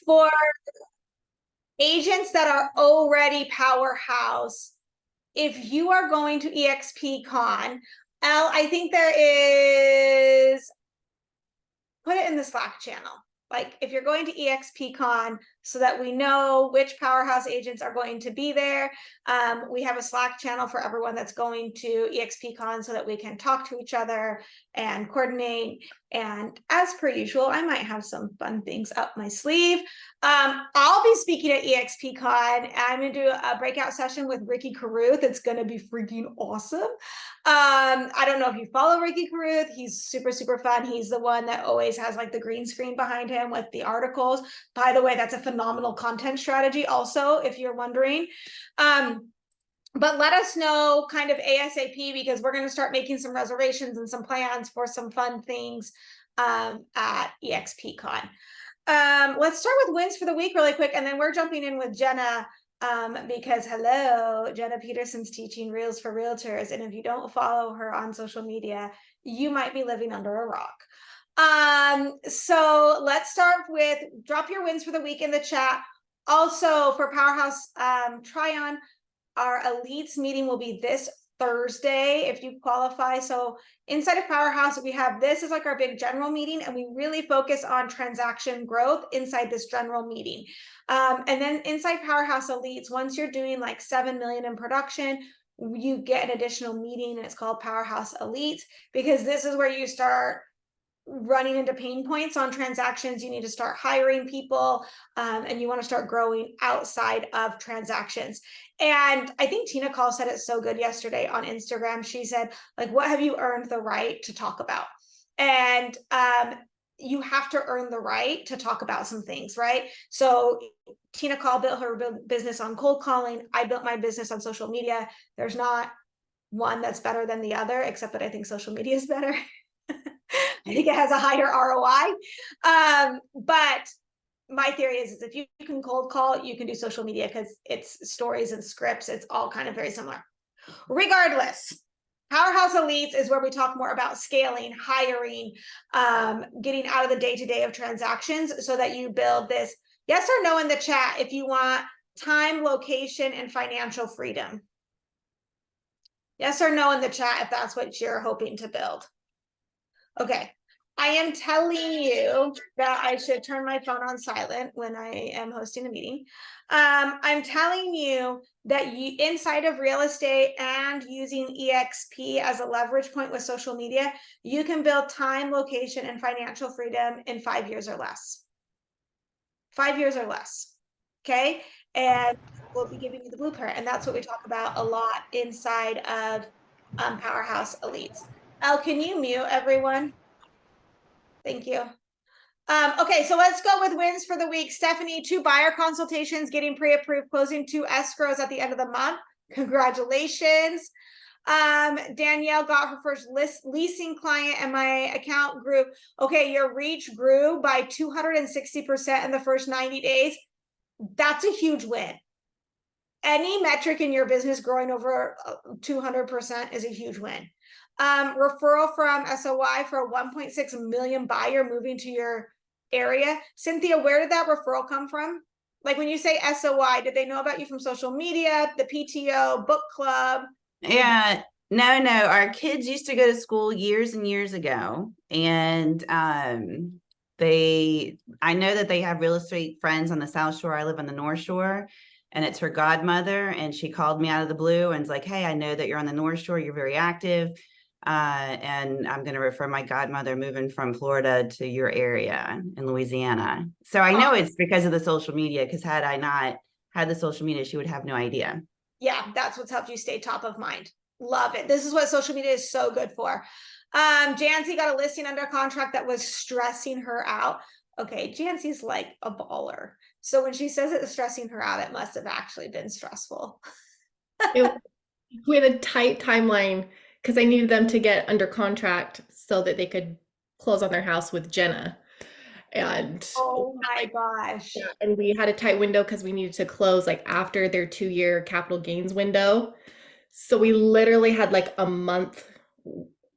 For agents that are already Powerhouse, if you are going to EXPCon, I think there is, put it in the Slack channel. Like if you're going to EXPCon, so that we know which Powerhouse agents are going to be there. We have a Slack channel for everyone that's going to EXPCon so that we can talk to each other and coordinate. And as per usual, I might have some fun things up my sleeve. I'll be speaking at EXPCon. I'm going to do a breakout session with Ricky Carruth. It's going to be freaking awesome. I don't know if you follow Ricky Carruth. He's super, super fun. He's the one that always has like the green screen behind him with the articles. By the way, that's a phenomenal content strategy also, if you're wondering. But let us know kind of ASAP, because we're going to start making some reservations and some plans for some fun things at EXPCon. Let's start with wins for the week really quick, and then we're jumping in with Jenna, because hello, Jenna Peterson's teaching Reels for Realtors, and if you don't follow her on social media, you might be living under a rock. So let's start with drop your wins for the week in the chat. Also for Powerhouse Tryon, our elites meeting will be this Thursday if you qualify. So inside of Powerhouse, we have this is like our big general meeting, and we really focus on transaction growth inside this general meeting. And then inside Powerhouse Elites, once you're doing like 7 million in production, you get an additional meeting, and it's called Powerhouse Elites, because this is where you start running into pain points on transactions. You need to start hiring people, and you want to start growing outside of transactions. And I think Tina Call said it so good yesterday on Instagram. She said, like, what have you earned the right to talk about? And you have to earn the right to talk about some things, right? So Tina Call built her business on cold calling. I built my business on social media. There's not one that's better than the other, except that I think social media is better. I think it has a higher ROI. But my theory is if you can cold call, you can do social media, because it's stories and scripts. It's all kind of very similar. Regardless, Powerhouse Elites is where we talk more about scaling, hiring, getting out of the day-to-day of transactions so that you build this. Yes or no in the chat if you want time, location, and financial freedom. Yes or no in the chat if that's what you're hoping to build. Okay, I am telling you that I should turn my phone on silent when I am hosting a meeting. I'm telling you that you, inside of real estate and using EXP as a leverage point with social media, you can build time, location, and financial freedom in 5 years or less. 5 years or less, okay? And we'll be giving you the blueprint, and that's what we talk about a lot inside of Powerhouse Elites. Elle, can you mute everyone? Thank you. Okay, so let's go with wins for the week. Stephanie, 2 buyer consultations, getting pre-approved, closing 2 escrows at the end of the month. Congratulations. Danielle got her first leasing client, and my account grew. Okay, your reach grew by 260% in the first 90 days. That's a huge win. Any metric in your business growing over 200% is a huge win. Referral from SOI for a 1.6 million buyer moving to your area. Cynthia, where did that referral come from? Like when you say SOI, did they know about you from social media, the PTO, book club? Yeah, no. Our kids used to go to school years and years ago, and I know that they have real estate friends on the South Shore. I live on the North Shore, and it's her godmother, and she called me out of the blue and was like, hey, I know that you're on the North Shore, you're very active, and I'm going to refer my godmother moving from Florida to your area in Louisiana. So I know it's because of the social media, because had I not had the social media, she would have no idea. Yeah, that's what's helped you stay top of mind. Love it. This is what social media is so good for. Jancy got a listing under contract that was stressing her out. Okay, Jancy's like a baller. So when she says it's stressing her out, it must have actually been stressful. We had a tight timeline because I needed them to get under contract so that they could close on their house with Jenna. And oh my gosh. Yeah, and we had a tight window because we needed to close like after their 2-year capital gains window. So we literally had like a month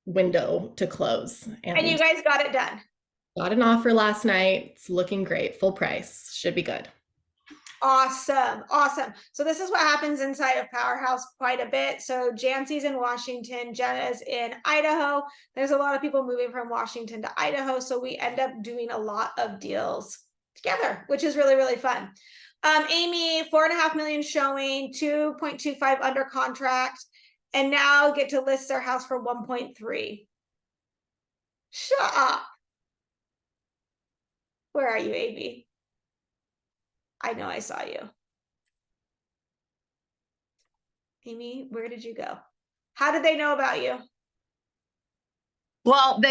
window to close. And you guys got it done. Got an offer last night. It's looking great. Full price. Should be good. Awesome. Awesome. So this is what happens inside of Powerhouse quite a bit. So Jancy's in Washington, Jenna's in Idaho. There's a lot of people moving from Washington to Idaho. So we end up doing a lot of deals together, which is really, really fun. Amy, 4.5 million showing, 2.25 under contract, and now get to list their house for 1.3. Shut up. Where are you, Amy? I know I saw you. Amy, where did you go? How did they know about you? Well,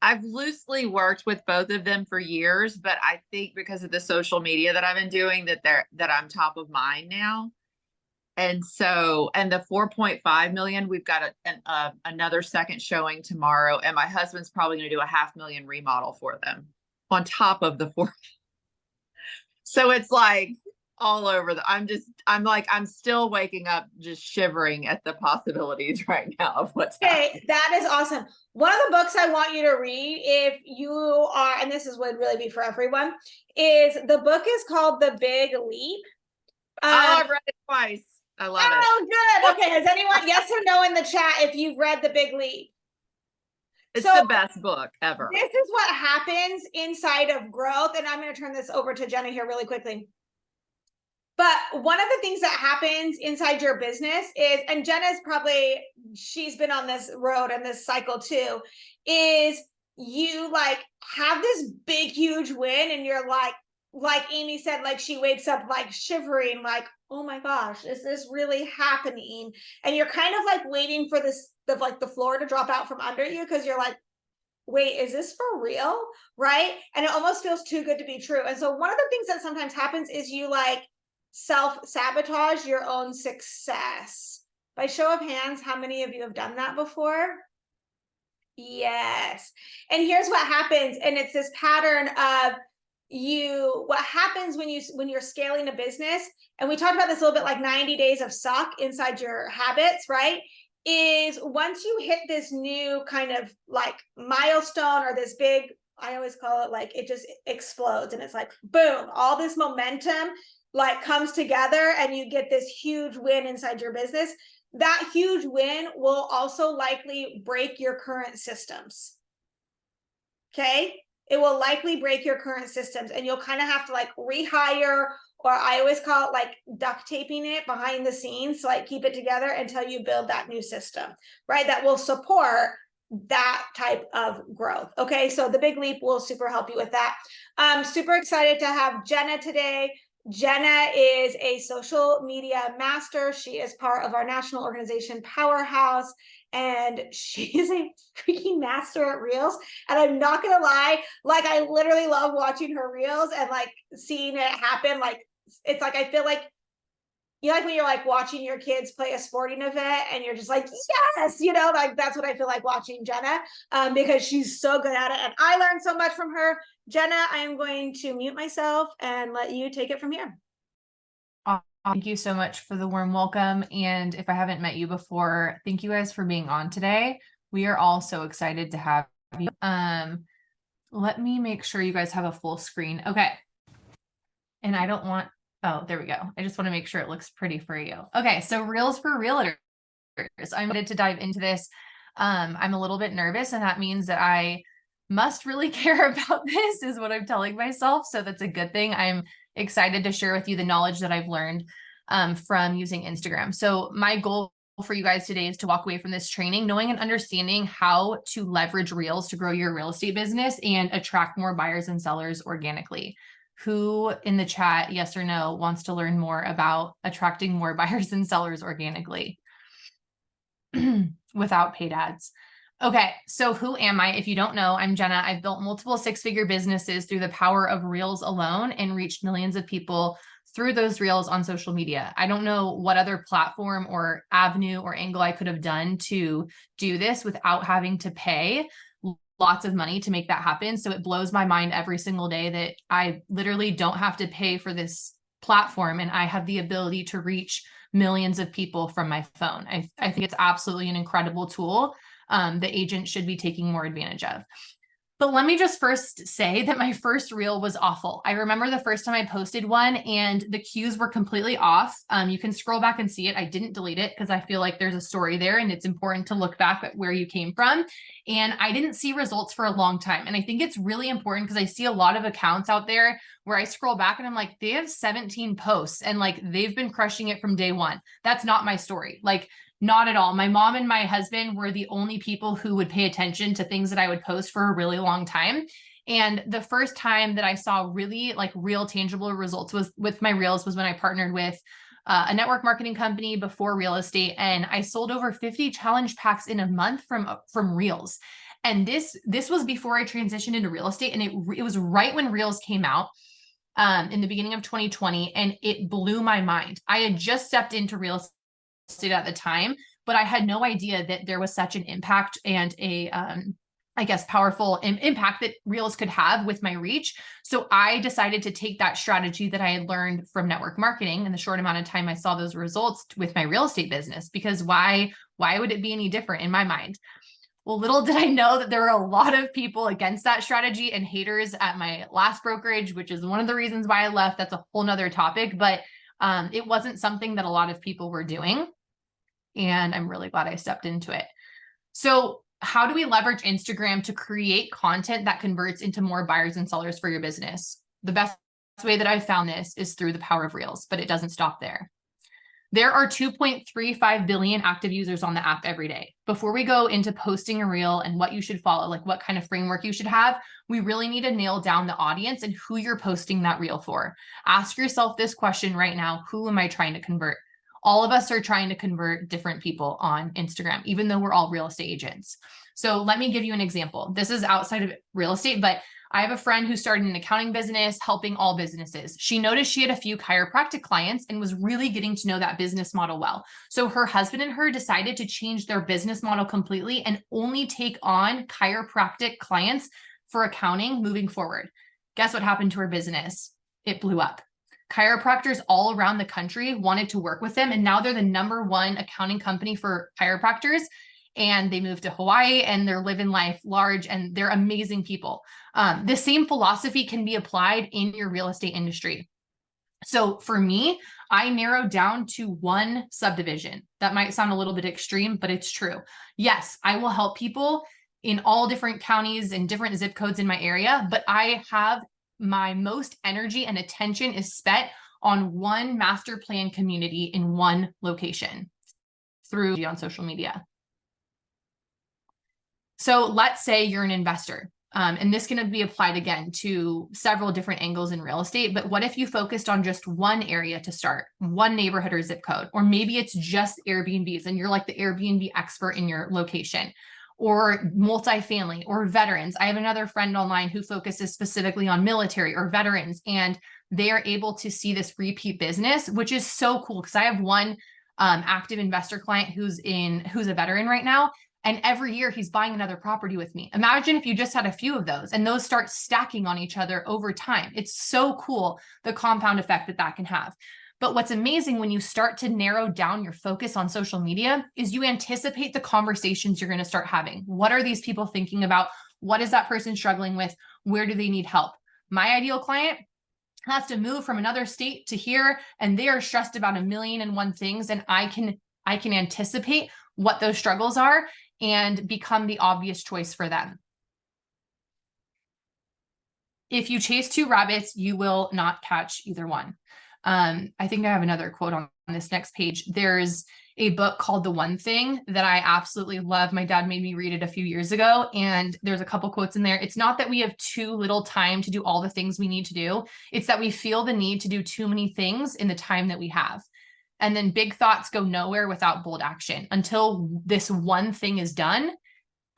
I've loosely worked with both of them for years, but I think because of the social media that I've been doing that I'm top of mind now. And so, and the 4.5 million, we've got another second showing tomorrow, and my husband's probably going to do a 500,000 remodel for them on top of the 4. So it's like all over I'm still waking up just shivering at the possibilities right now of what's happening. Okay, that is awesome. One of the books I want you to read, if you are, and this would really be for everyone, is the book is called The Big Leap. I've read it twice. I love it. Oh, good. Okay, has anyone, yes or no in the chat if you've read The Big Leap? It's So the best book ever. this is what happens inside of growth, and I'm going to turn this over to Jenna here really quickly. But one of the things that happens inside your business is, and Jenna's probably, she's been on this road and this cycle too, is you like have this big, huge win and you're like Amy said, like she wakes up like shivering, like, oh my gosh, is this really happening? And you're kind of like waiting for the floor to drop out from under you because you're like, wait, is this for real? Right? And it almost feels too good to be true. And so one of the things that sometimes happens is you like self-sabotage your own success. By show of hands, how many of you have done that before? Yes. And here's what happens, and it's this pattern of what happens when you're scaling a business, and we talked about this a little bit, like 90 days of suck inside your habits, right? Is once you hit this new kind of like milestone or this big, I always call it like it just explodes, and it's like boom, all this momentum like comes together and you get this huge win inside your business. That huge win will also likely break your current systems. Okay, it will likely break your current systems, and you'll kind of have to like rehire, or I always call it like duct taping it behind the scenes, so like keep it together until you build that new system, right? That will support that type of growth. Okay, so the Big Leap will super help you with that. I'm super excited to have Jenna today. Jenna is a social media master. She is part of our national organization, Powerhouse, and she is a freaking master at reels. And I'm not gonna lie, like I literally love watching her reels and like seeing it happen. Like it's like I feel like, you know, like when you're like watching your kids play a sporting event and you're just like, yes, you know, like that's what I feel like watching Jenna, because she's so good at it. And I learned so much from her. Jenna, I am going to mute myself and let you take it from here. Thank you so much for the warm welcome. And if I haven't met you before, thank you guys for being on today. We are all so excited to have you. Let me make sure you guys have a full screen. Okay. And I don't want, oh, there we go. I just want to make sure it looks pretty for you. Okay. So Reels for Realtors. I'm excited to dive into this. I'm a little bit nervous, and that means that I must really care about this is what I'm telling myself. So that's a good thing. I'm excited to share with you the knowledge that I've learned from using Instagram. So my goal for you guys today is to walk away from this training knowing and understanding how to leverage Reels to grow your real estate business and attract more buyers and sellers organically. Who in the chat, yes or no, wants to learn more about attracting more buyers and sellers organically without paid ads? Okay, so who am I? If you don't know, I'm Jenna. I've built multiple six-figure businesses through the power of Reels alone and reached millions of people through those Reels on social media. I don't know what other platform or avenue or angle I could have done to do this without having to pay lots of money to make that happen. So it blows my mind every single day that I literally don't have to pay for this platform, and I have the ability to reach millions of people from my phone. I think it's absolutely an incredible tool that agents should be taking more advantage of. But let me just first say that my first reel was awful. I remember the first time I posted one and the cues were completely off. You can scroll back and see it. I didn't delete it because I feel like there's a story there and it's important to look back at where you came from. And I didn't see results for a long time. And I think it's really important because I see a lot of accounts out there where I scroll back and I'm like, they have 17 posts and like they've been crushing it from day one. That's not my story. Like, not at all. My mom and my husband were the only people who would pay attention to things that I would post for a really long time. And the first time that I saw really like real tangible results was with my reels was when I partnered with a network marketing company before real estate. And I sold over 50 challenge packs in a month from reels. And this was before I transitioned into real estate. And it was right when reels came out in the beginning of 2020. And it blew my mind. I had just stepped into real estate at the time, but I had no idea that there was such an impact and a, I guess, powerful impact that reels could have with my reach. So I decided to take that strategy that I had learned from network marketing in the short amount of time I saw those results with my real estate business, because why would it be any different in my mind? Well, little did I know that there were a lot of people against that strategy and haters at my last brokerage, which is one of the reasons why I left. That's a whole nother topic, but it wasn't something that a lot of people were doing. And I'm really glad I stepped into it. So how do we leverage Instagram to create content that converts into more buyers and sellers for your business? The best way that I've found this is through the power of reels, but it doesn't stop there. There are 2.35 billion active users on the app every day. Before we go into posting a reel and what you should follow, like what kind of framework you should have, we really need to nail down the audience and who you're posting that reel for. Ask yourself this question right now: who am I trying to convert? All of us are trying to convert different people on Instagram, even though we're all real estate agents. So let me give you an example. This is outside of real estate, but I have a friend who started an accounting business, helping all businesses. She noticed she had a few chiropractic clients and was really getting to know that business model well. So her husband and her decided to change their business model completely and only take on chiropractic clients for accounting moving forward. Guess what happened to her business? It blew up. Chiropractors all around the country wanted to work with them. And now they're the #1 accounting company for chiropractors. And they moved to Hawaii and they're living life large and they're amazing people. The same philosophy can be applied in your real estate industry. So for me, I narrowed down to one subdivision. That might sound a little bit extreme, but it's true. Yes, I will help people in all different counties and different zip codes in my area, but I have my most energy and attention is spent on one master plan community in one location through on social media. So let's say you're an investor, and this can be applied again to several different angles in real estate. But what if you focused on just one area to start, one neighborhood or zip code, or maybe it's just Airbnbs and you're like the Airbnb expert in your location, or multifamily or veterans. I have another friend online who focuses specifically on military or veterans, and they are able to see this repeat business, which is so cool. Because I have one active investor client who's a veteran right now. And every year he's buying another property with me. Imagine if you just had a few of those and those start stacking on each other over time. It's so cool, the compound effect that can have. But what's amazing when you start to narrow down your focus on social media is you anticipate the conversations you're going to start having. What are these people thinking about? What is that person struggling with? Where do they need help? My ideal client has to move from another state to here, and they are stressed about 1,000,001 things. And I can anticipate what those struggles are and become the obvious choice for them. If you chase two rabbits, you will not catch either one. I think I have another quote on this next page. There's a book called The One Thing that I absolutely love. My dad made me read it a few years ago, and there's a couple quotes in there. It's not that we have too little time to do all the things we need to do. It's that we feel the need to do too many things in the time that we have. And then big thoughts go nowhere without bold action. Until this one thing is done,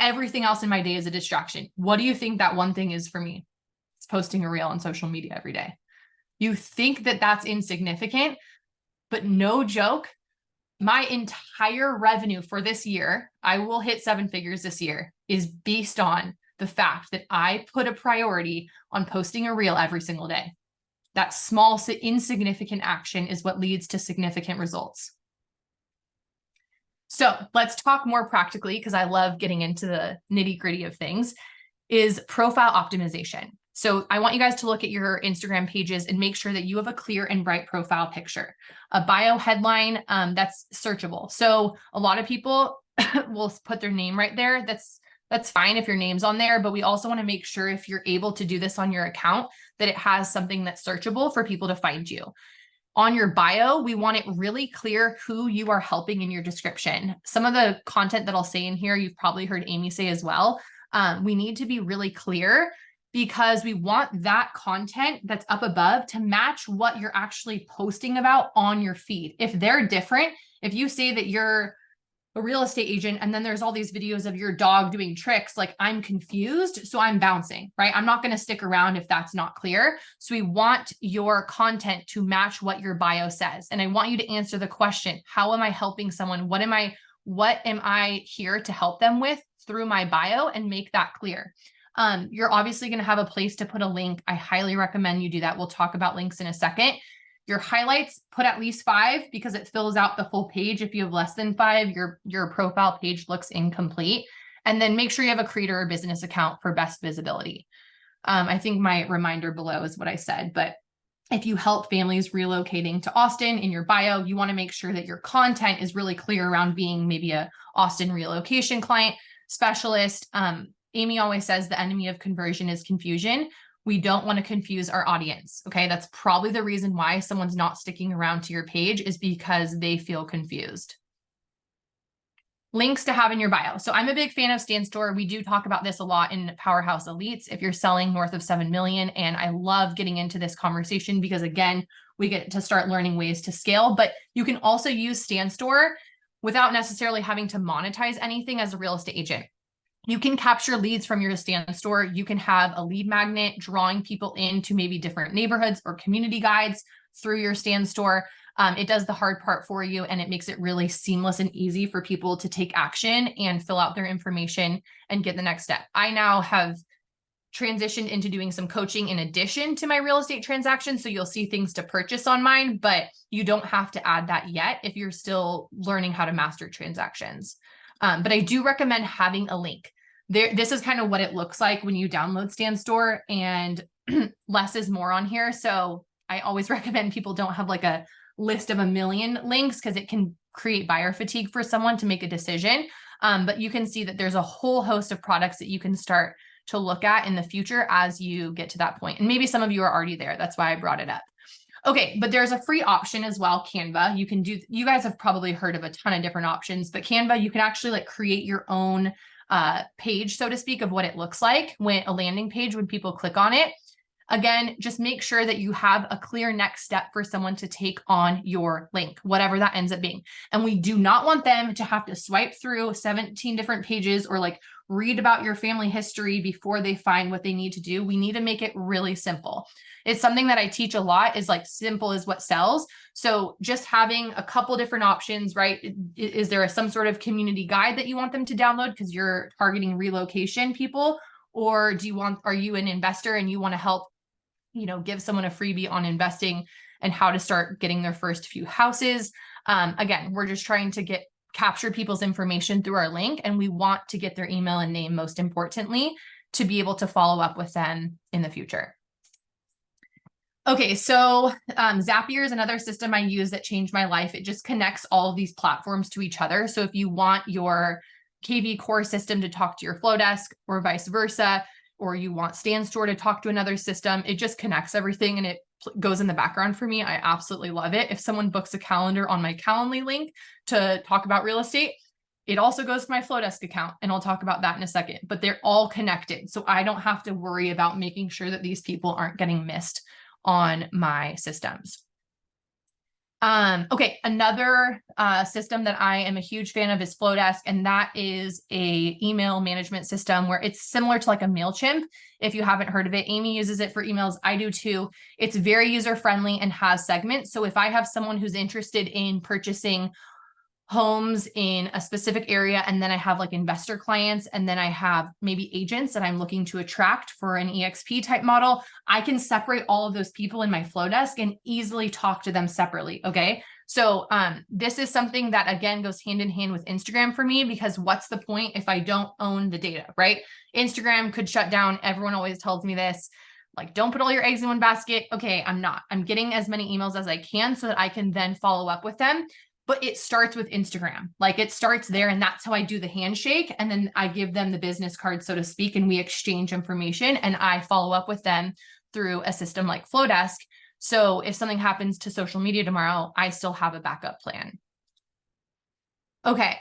everything else in my day is a distraction. What do you think that one thing is for me? It's posting a reel on social media every day. You think that that's insignificant, but no joke, my entire revenue for this year, I will hit 7 figures this year, is based on the fact that I put a priority on posting a reel every single day. That small, insignificant action is what leads to significant results. So let's talk more practically, because I love getting into the nitty-gritty of things. is profile optimization. So I want you guys to look at your Instagram pages and make sure that you have a clear and bright profile picture, a bio headline that's searchable. So a lot of people will put their name right there. That's fine if your name's on there, but we also want to make sure if you're able to do this on your account, that it has something that's searchable for people to find you. On your bio, we want it really clear who you are helping in your description. Some of the content that I'll say in here, you've probably heard Amy say as well. We need to be really clear because we want that content that's up above to match what you're actually posting about on your feed. If they're different, if you say that you're a real estate agent and then there's all these videos of your dog doing tricks, like I'm confused, so I'm bouncing, right? I'm not going to stick around if that's not clear. So we want your content to match what your bio says. And I want you to answer the question, how am I helping someone? What am I here to help them with through my bio, and make that clear. You're obviously going to have a place to put a link. I highly recommend you do that. We'll talk about links in a second. Your highlights, put at least 5 because it fills out the full page. If you have less than 5, your profile page looks incomplete. And then make sure you have a creator or business account for best visibility. I think my reminder below is what I said, but if you help families relocating to Austin in your bio, you want to make sure that your content is really clear around being maybe a Austin relocation client specialist. Amy always says the enemy of conversion is confusion. We don't want to confuse our audience. Okay. That's probably the reason why someone's not sticking around to your page, is because they feel confused. Links to have in your bio. So I'm a big fan of Stand Store. We do talk about this a lot in Powerhouse Elites if you're selling north of 7 million. And I love getting into this conversation because, again, we get to start learning ways to scale, but you can also use Stand Store without necessarily having to monetize anything as a real estate agent. You can capture leads from your Stand Store. You can have a lead magnet drawing people into maybe different neighborhoods or community guides through your Stand Store. It does the hard part for you, and it makes it really seamless and easy for people to take action and fill out their information and get the next step. I now have transitioned into doing some coaching in addition to my real estate transactions. So you'll see things to purchase on mine, but you don't have to add that yet if you're still learning how to master transactions. But I do recommend having a link. This is kind of what it looks like when you download Stand Store, and less is more on here. So I always recommend people don't have like a list of 1 million links because it can create buyer fatigue for someone to make a decision. But you can see that there's a whole host of products that you can start to look at in the future as you get to that point. And maybe some of you are already there. That's why I brought it up. Okay, but there's a free option as well, Canva. You guys have probably heard of a ton of different options, but Canva, you can actually like create your own page, so to speak, of what it looks like when a landing page, when people click on it. Again, just make sure that you have a clear next step for someone to take on your link, whatever that ends up being. And we do not want them to have to swipe through 17 different pages or like read about your family history before they find what they need to do. We need to make it really simple. It's something that I teach a lot, is like simple is what sells. So just having a couple different options, right? Is there some sort of community guide that you want them to download because you're targeting relocation people? Or are you an investor and you want to help, give someone a freebie on investing and how to start getting their first few houses? Again, we're just trying to capture people's information through our link, and we want to get their email and name, most importantly, to be able to follow up with them in the future. Okay, so Zapier is another system I use that changed my life. It just connects all of these platforms to each other. So if you want your KV core system to talk to your Flowdesk or vice versa, or you want Stand Store to talk to another system, it just connects everything and it goes in the background for me. I absolutely love it. If someone books a calendar on my Calendly link to talk about real estate, it also goes to my Flowdesk account, and I'll talk about that in a second, but they're all connected. So I don't have to worry about making sure that these people aren't getting missed on my systems. Okay, another system that I am a huge fan of is Flowdesk, and that is a email management system where it's similar to like a MailChimp. If you haven't heard of it, Amy uses it for emails. I do too. It's very user-friendly and has segments. So if I have someone who's interested in purchasing homes in a specific area, and then I have like investor clients, and then I have maybe agents that I'm looking to attract for an EXP type model, I can separate all of those people in my flow desk and easily talk to them separately. Okay. So this is something that again goes hand in hand with Instagram for me, because what's the point if I don't own the data, right? Instagram could shut down. Everyone always tells me this, like, don't put all your eggs in one basket. Okay, I'm getting as many emails as I can so that I can then follow up with them. But it starts with Instagram. Like, it starts there, and that's how I do the handshake. And then I give them the business card, so to speak, and we exchange information, and I follow up with them through a system like Flowdesk. So if something happens to social media tomorrow, I still have a backup plan. Okay.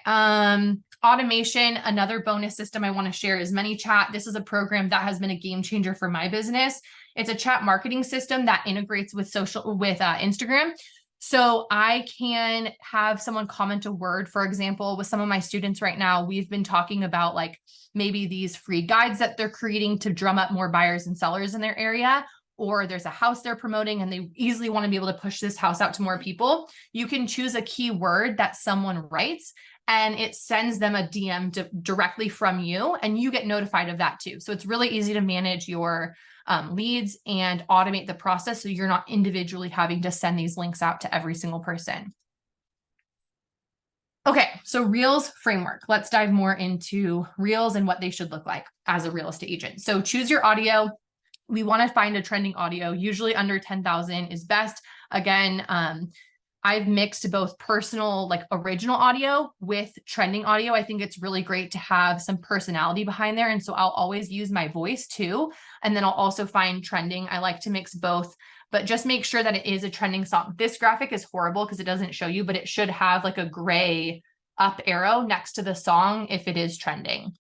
Automation, another bonus system I want to share is ManyChat. This is a program that has been a game changer for my business. It's a chat marketing system that integrates with Instagram. So I can have someone comment a word. For example, with some of my students right now, we've been talking about like maybe these free guides that they're creating to drum up more buyers and sellers in their area, or there's a house they're promoting and they easily want to be able to push this house out to more people. You can choose a keyword that someone writes and it sends them a DM directly from you, and you get notified of that too. So it's really easy to manage your leads and automate the process, so you're not individually having to send these links out to every single person. Okay, so Reels framework. Let's dive more into Reels and what they should look like as a real estate agent. So choose your audio. We want to find a trending audio, usually under 10,000 is best. Again, I've mixed both personal, like original audio with trending audio. I think it's really great to have some personality behind there. And so I'll always use my voice too. And then I'll also find trending. I like to mix both, but just make sure that it is a trending song. This graphic is horrible because it doesn't show you, but it should have like a gray up arrow next to the song if it is trending.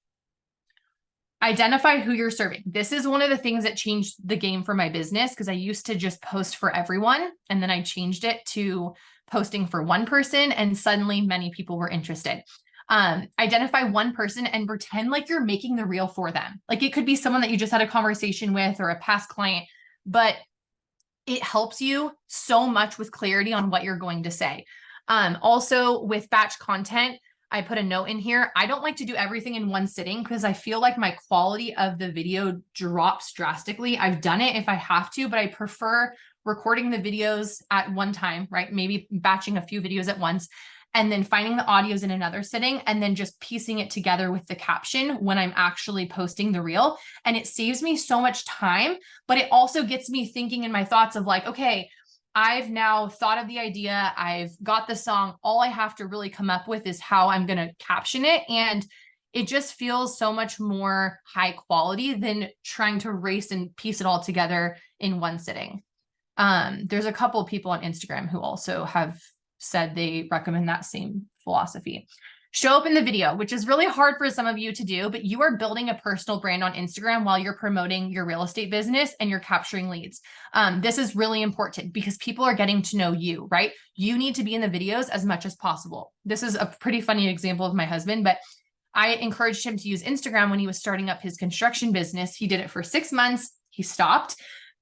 Identify who you're serving. This is one of the things that changed the game for my business, because I used to just post for everyone. And then I changed it to posting for one person, and suddenly many people were interested. Identify one person and pretend like you're making the reel for them. Like, it could be someone that you just had a conversation with or a past client, but it helps you so much with clarity on what you're going to say. Also with batch content, I put a note in here. I don't like to do everything in one sitting because I feel like my quality of the video drops drastically. I've done it if I have to, but I prefer recording the videos at one time, right? Maybe batching a few videos at once, and then finding the audios in another sitting, and then just piecing it together with the caption when I'm actually posting the reel. And it saves me so much time, but it also gets me thinking in my thoughts of like, okay, I've now thought of the idea. I've got the song. All I have to really come up with is how I'm going to caption it. And it just feels so much more high quality than trying to race and piece it all together in one sitting. There's a couple of people on Instagram who also have said they recommend that same philosophy. Show up in the video, which is really hard for some of you to do, but you are building a personal brand on Instagram while you're promoting your real estate business and you're capturing leads. This is really important because people are getting to know you, right? You need to be in the videos as much as possible. This is a pretty funny example of my husband, but I encouraged him to use Instagram when he was starting up his construction business. He did it for 6 months. He stopped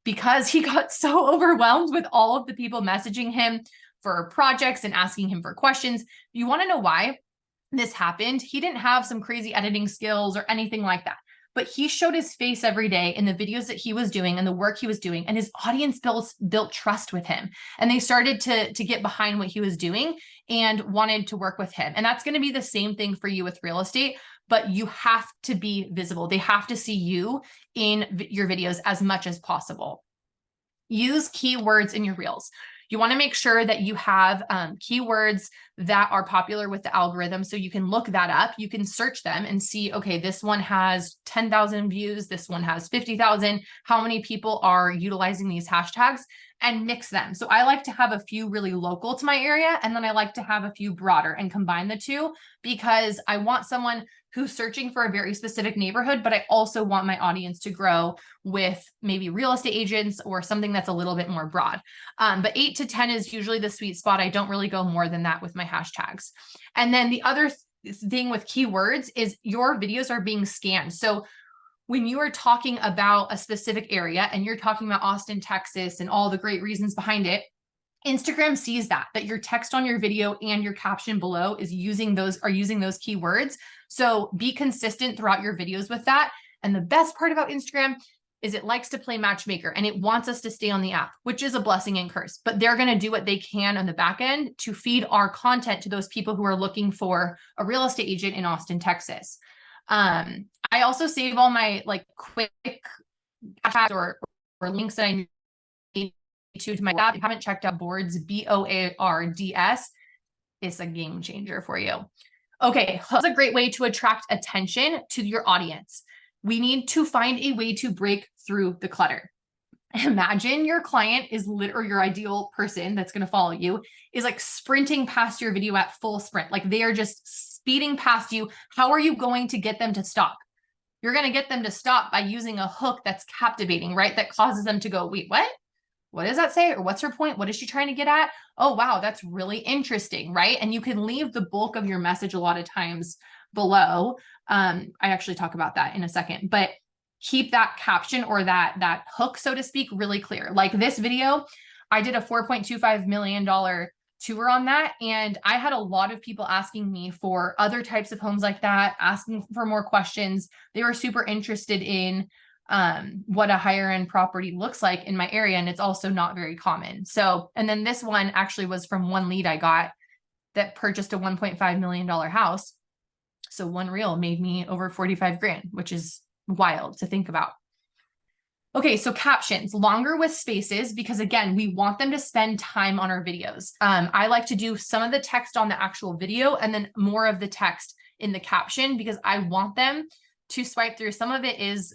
because he got so overwhelmed with all of the people messaging him for projects and asking him for questions. You want to know why this happened? He didn't have some crazy editing skills or anything like that, but he showed his face every day in the videos that he was doing and the work he was doing, and his audience built trust with him, and they started to get behind what he was doing and wanted to work with him. And that's going to be the same thing for you with real estate, but you have to be visible. They have to see you in your videos as much as possible. Use keywords in your reels. You want to make sure that you have keywords that are popular with the algorithm, so you can look that up. You can search them and see, okay, this one has 10,000 views. This one has 50,000. How many people are utilizing these hashtags? And mix them. So I like to have a few really local to my area, and then I like to have a few broader and combine the two, because I want someone who's searching for a very specific neighborhood, but I also want my audience to grow with maybe real estate agents or something that's a little bit more broad. But 8 to 10 is usually the sweet spot. I don't really go more than that with my hashtags. And then the other thing with keywords is your videos are being scanned. So when you are talking about a specific area and you're talking about Austin, Texas, and all the great reasons behind it, Instagram sees that your text on your video and your caption below is using those keywords. So be consistent throughout your videos with that. And the best part about Instagram is it likes to play matchmaker and it wants us to stay on the app, which is a blessing and curse, but they're going to do what they can on the back end to feed our content to those people who are looking for a real estate agent in Austin, Texas. I also save all my like quick hashtags or links that I need to my app. If you haven't checked out Boards, BOARDS, it's a game changer for you. Okay, that's a great way to attract attention to your audience. We need to find a way to break through the clutter. Imagine your client is or your ideal person that's going to follow you is like sprinting past your video at full sprint. Like they are just speeding past you. How are you going to get them to stop? You're going to get them to stop by using a hook that's captivating, right? That causes them to go, wait, what? What does that say? Or what's her point? What is she trying to get at? Oh, wow, that's really interesting, right? And you can leave the bulk of your message a lot of times below. I actually talk about that in a second, but keep that caption or that hook, so to speak, really clear. Like this video, I did a $4.25 million tour on that. And I had a lot of people asking me for other types of homes like that, asking for more questions. They were super interested in what a higher end property looks like in my area. And it's also not very common. So, and then this one actually was from one lead I got that purchased a $1.5 million house. So one reel made me over 45 grand, which is wild to think about. Okay, so captions, longer with spaces, because again, we want them to spend time on our videos. I like to do some of the text on the actual video and then more of the text in the caption because I want them to swipe through. Some of it is,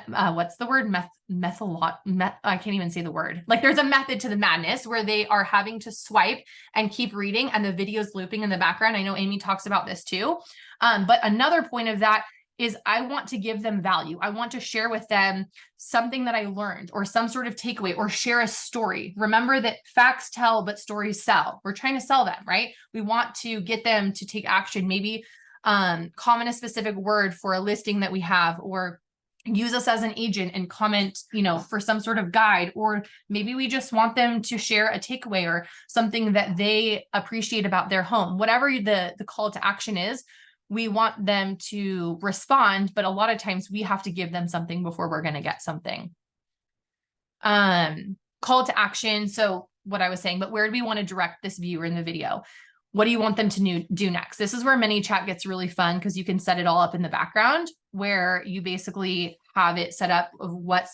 what's the word? I can't even say the word. Like there's a method to the madness where they are having to swipe and keep reading and the video's looping in the background. I know Amy talks about this too. But another point of that is I want to give them value. I want to share with them something that I learned or some sort of takeaway or share a story. Remember that facts tell, but stories sell. We're trying to sell them, right? We want to get them to take action, maybe comment a specific word for a listing that we have, or use us as an agent and comment, for some sort of guide, or maybe we just want them to share a takeaway or something that they appreciate about their home. Whatever the call to action is, we want them to respond, but a lot of times we have to give them something before we're going to get something. Call to action. So what I was saying, but where do we want to direct this viewer in the video? What do you want them to do next? This is where mini chat gets really fun because you can set it all up in the background where you basically have it set up of what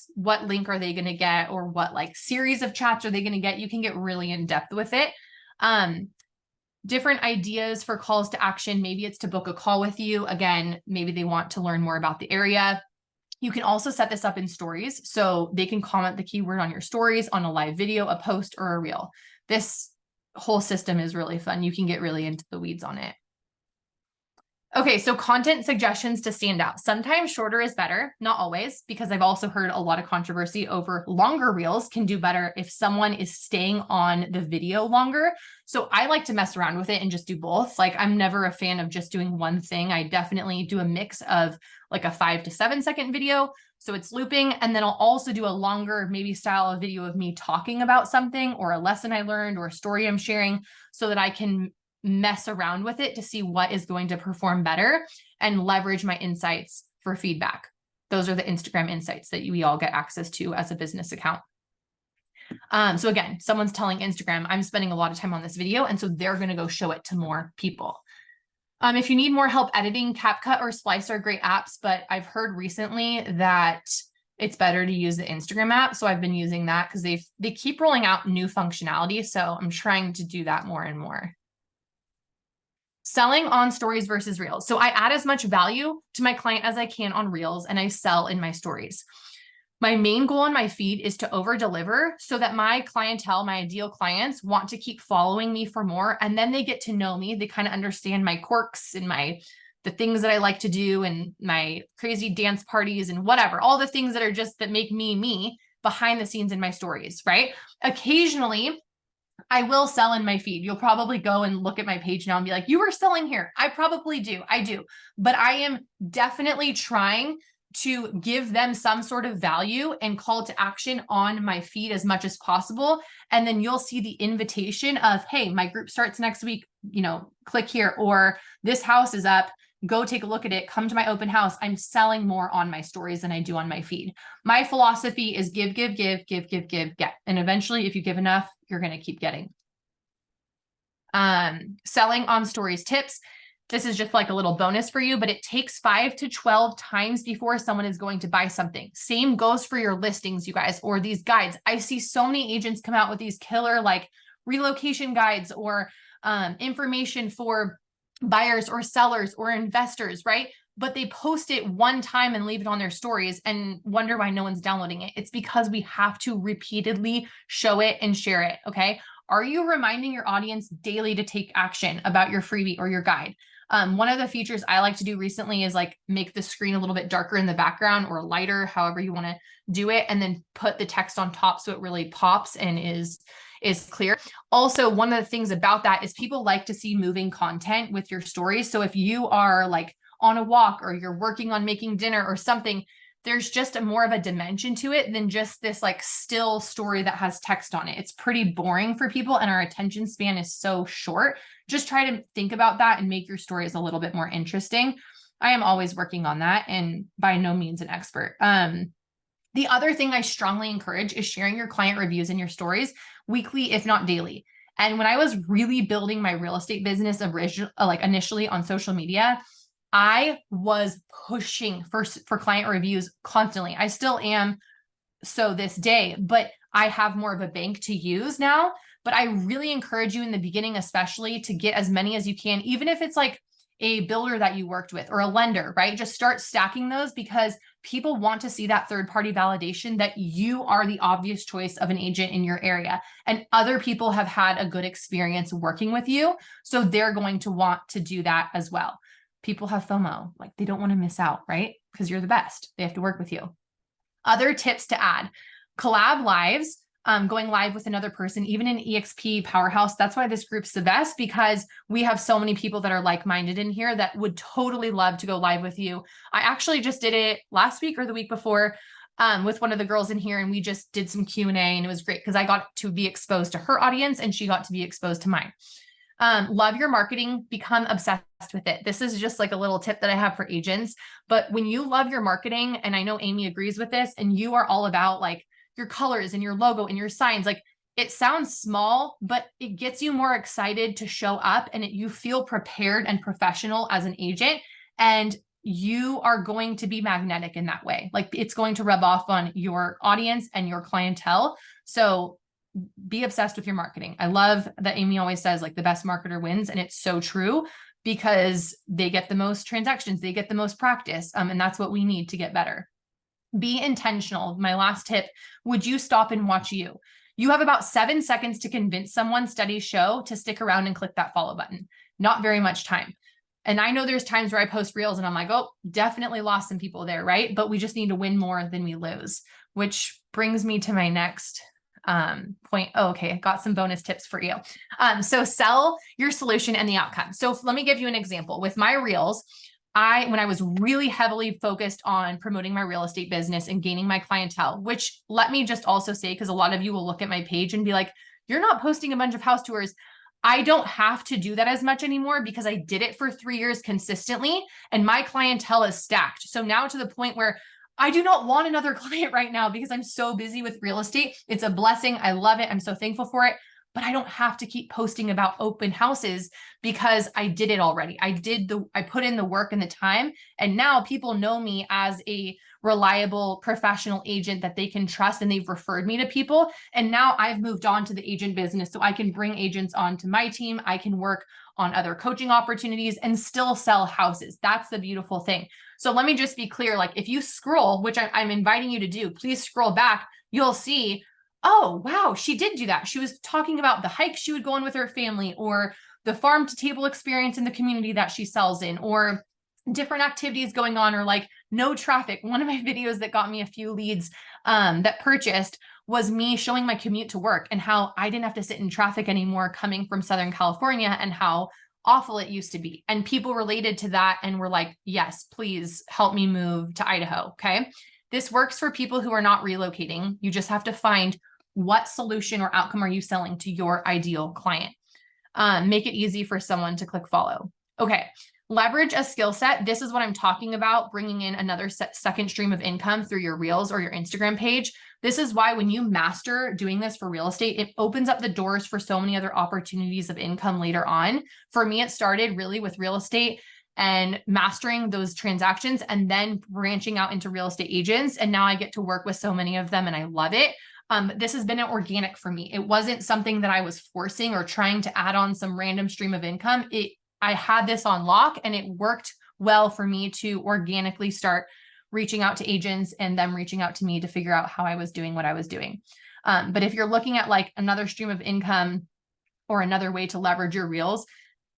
link are they going to get or what like series of chats are they going to get. You can get really in depth with it. Different ideas for calls to action. Maybe it's to book a call with you. Again, maybe they want to learn more about the area. You can also set this up in stories. So they can comment the keyword on your stories, on a live video, a post, or a reel. This whole system is really fun. You can get really into the weeds on it. Okay, so content suggestions to stand out. Sometimes shorter is better, not always, because I've also heard a lot of controversy over longer reels can do better if someone is staying on the video longer. So I like to mess around with it and just do both. Like I'm never a fan of just doing one thing. I definitely do a mix of like a 5 to 7 second video. So it's looping. And then I'll also do a longer, maybe style of video of me talking about something or a lesson I learned or a story I'm sharing so that I can mess around with it to see what is going to perform better and leverage my insights for feedback. Those are the Instagram insights that we all get access to as a business account. So again, someone's telling Instagram, I'm spending a lot of time on this video. And so they're going to go show it to more people. If you need more help editing, CapCut or Splice are great apps, but I've heard recently that it's better to use the Instagram app. So I've been using that because they keep rolling out new functionality. So I'm trying to do that more and more. Selling on stories versus reels. So I add as much value to my client as I can on reels and I sell in my stories. My main goal on my feed is to over deliver so that my clientele, my ideal clients want to keep following me for more. And then they get to know me. They kind of understand my quirks and the things that I like to do and my crazy dance parties and whatever, all the things that are just that make me behind the scenes in my stories, right? Occasionally, I will sell in my feed. You'll probably go and look at my page now and be like, you were selling here. I probably do. I do. But I am definitely trying to give them some sort of value and call to action on my feed as much as possible. And then you'll see the invitation of, hey, my group starts next week, you know, click here, or this house is up, go take a look at it, come to my open house. I'm selling more on my stories than I do on my feed. My philosophy is give, get. And eventually, if you give enough, you're going to keep getting. Selling on stories tips. This is just like a little bonus for you, but it takes 5 to 12 times before someone is going to buy something. Same goes for your listings, you guys, or these guides. I see so many agents come out with these killer like relocation guides or information for buyers or sellers or investors, right? But they post it one time and leave it on their stories and wonder why no one's downloading it. It's because we have to repeatedly show it and share it, okay? Are you reminding your audience daily to take action about your freebie or your guide? One of the features I like to do recently is like make the screen a little bit darker in the background or lighter, however you want to do it, and then put the text on top so it really pops and is clear. Also, one of the things about that is people like to see moving content with your stories. So if you are like on a walk or you're working on making dinner or something, there's just a more of a dimension to it than just this like still story that has text on it. It's pretty boring for people and our attention span is so short. Just try to think about that and make your stories a little bit more interesting. I am always working on that and by no means an expert. The other thing I strongly encourage is sharing your client reviews in your stories weekly, if not daily. And when I was really building my real estate business initially on social media, I was pushing for client reviews constantly. I still am so this day, but I have more of a bank to use now. But I really encourage you in the beginning, especially to get as many as you can, even if it's like a builder that you worked with or a lender, right? Just start stacking those because people want to see that third-party validation that you are the obvious choice of an agent in your area. And other people have had a good experience working with you. So they're going to want to do that as well. People have FOMO, like they don't want to miss out, right? Because you're the best. They have to work with you. Other tips to add, collab lives, going live with another person, even in EXP Powerhouse. That's why this group's the best because we have so many people that are like-minded in here that would totally love to go live with you. I actually just did it last week or the week before with one of the girls in here and we just did some Q&A and it was great because I got to be exposed to her audience and she got to be exposed to mine. Love your marketing, become obsessed with it. This is just like a little tip that I have for agents. But when you love your marketing, and I know Amy agrees with this, and you are all about like your colors and your logo and your signs, like it sounds small, but it gets you more excited to show up and you feel prepared and professional as an agent. And you are going to be magnetic in that way. Like it's going to rub off on your audience and your clientele. So be obsessed with your marketing. I love that Amy always says like the best marketer wins. And it's so true because they get the most transactions, they get the most practice. And that's what we need to get better. Be intentional. My last tip, would you stop and watch you? You have about 7 seconds to convince someone, studies show, to stick around and click that follow button. Not very much time. And I know there's times where I post reels and I'm like, oh, definitely lost some people there, right? But we just need to win more than we lose, which brings me to my next point. Oh, okay. I got some bonus tips for you. So sell your solution and the outcome. So let me give you an example. With my reels, when I was really heavily focused on promoting my real estate business and gaining my clientele, which let me just also say, because a lot of you will look at my page and be like, you're not posting a bunch of house tours. I don't have to do that as much anymore because I did it for 3 years consistently and my clientele is stacked. So now to the point where I do not want another client right now because I'm so busy with real estate. It's a blessing. I love it. I'm so thankful for it. But I don't have to keep posting about open houses because I did it already. I put in the work and the time. And now people know me as a reliable professional agent that they can trust and they've referred me to people. And now I've moved on to the agent business so I can bring agents onto my team. I can work on other coaching opportunities and still sell houses. That's the beautiful thing. So let me just be clear. Like if you scroll, which I'm inviting you to do, please scroll back. You'll see, oh, wow, she did do that. She was talking about the hike she would go on with her family or the farm to table experience in the community that she sells in or different activities going on or like no traffic. One of my videos that got me a few leads that purchased was me showing my commute to work and how I didn't have to sit in traffic anymore coming from Southern California and how awful it used to be. And people related to that and were like, yes, please help me move to Idaho. Okay. This works for people who are not relocating. You just have to find what solution or outcome are you selling to your ideal client. Make it easy for someone to click follow. Okay. Leverage a skill set. This is what I'm talking about, bringing in another second stream of income through your Reels or your Instagram page. This is why when you master doing this for real estate, it opens up the doors for so many other opportunities of income later on. For me, it started really with real estate and mastering those transactions and then branching out into real estate agents. And now I get to work with so many of them and I love it. This has been organic for me. It wasn't something that I was forcing or trying to add on some random stream of income. I had this on lock and it worked well for me to organically start reaching out to agents and them reaching out to me to figure out how I was doing what I was doing. But if you're looking at like another stream of income or another way to leverage your Reels,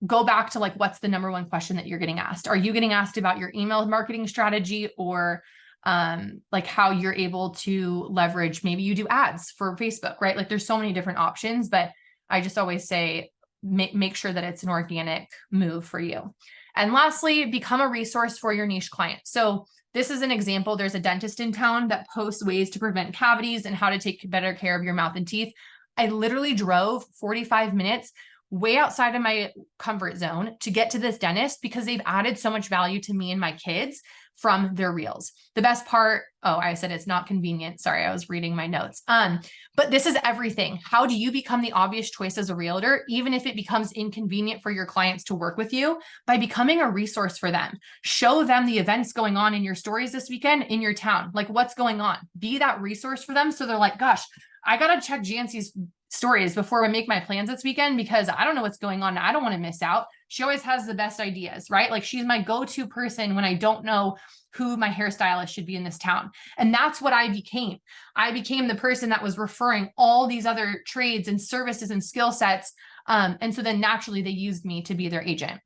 go back to like, what's the number one question that you're getting asked? Are you getting asked about your email marketing strategy or like how you're able to leverage, maybe you do ads for Facebook, right? Like there's so many different options, but I just always say, make sure that it's an organic move for you. And lastly, become a resource for your niche client. So this is an example. There's a dentist in town that posts ways to prevent cavities and how to take better care of your mouth and teeth. I literally drove 45 minutes way outside of my comfort zone to get to this dentist because they've added so much value to me and my kids from their Reels. The best part, oh, I said it's not convenient. Sorry, I was reading my notes. But this is everything. How do you become the obvious choice as a realtor, even if it becomes inconvenient for your clients to work with you? By becoming a resource for them. Show them the events going on in your stories this weekend in your town, like what's going on. Be that resource for them so they're like, gosh, I got to check Jancy's stories before I make my plans this weekend because I don't know what's going on. I don't want to miss out. She always has the best ideas, right? Like she's my go-to person when I don't know who my hairstylist should be in this town. And that's what I became. I became the person that was referring all these other trades and services and skill sets. And so then naturally they used me to be their agent.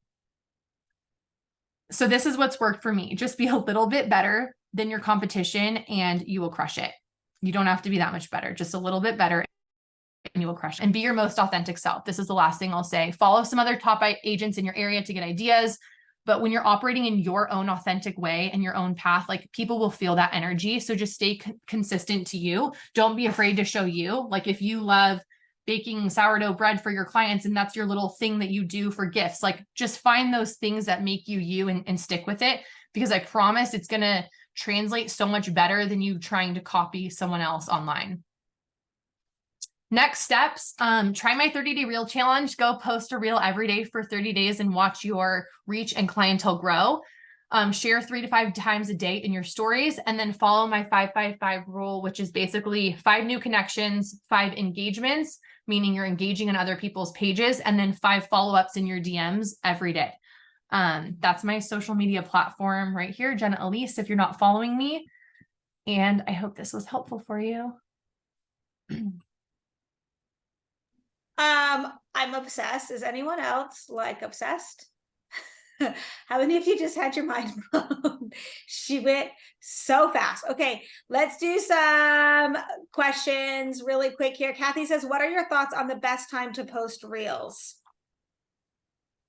So this is what's worked for me. Just be a little bit better than your competition and you will crush it. You don't have to be that much better, just a little bit better and you will crush it. And be your most authentic self. This is the last thing I'll say. Follow some other top agents in your area to get ideas. But when you're operating in your own authentic way and your own path, like people will feel that energy. So just stay consistent to you. Don't be afraid to show you. Like if you love baking sourdough bread for your clients and that's your little thing that you do for gifts, like just find those things that make you you and stick with it. Because I promise it's going to translate so much better than you trying to copy someone else online. Next steps, try my 30-day reel challenge. Go post a reel every day for 30 days and watch your reach and clientele grow. Share 3 to 5 times a day in your stories, and then follow my 5-5-5 rule, which is basically 5 new connections, 5 engagements, meaning you're engaging in other people's pages, and then 5 follow-ups in your DMs every day. That's my social media platform right here, Jenna Elise, if you're not following me. And I hope this was helpful for you. I'm obsessed. Is anyone else like obsessed? How many of you just had your mind blown? She went so fast. Okay, let's do some questions really quick here. Kathy says, what are your thoughts on the best time to post reels?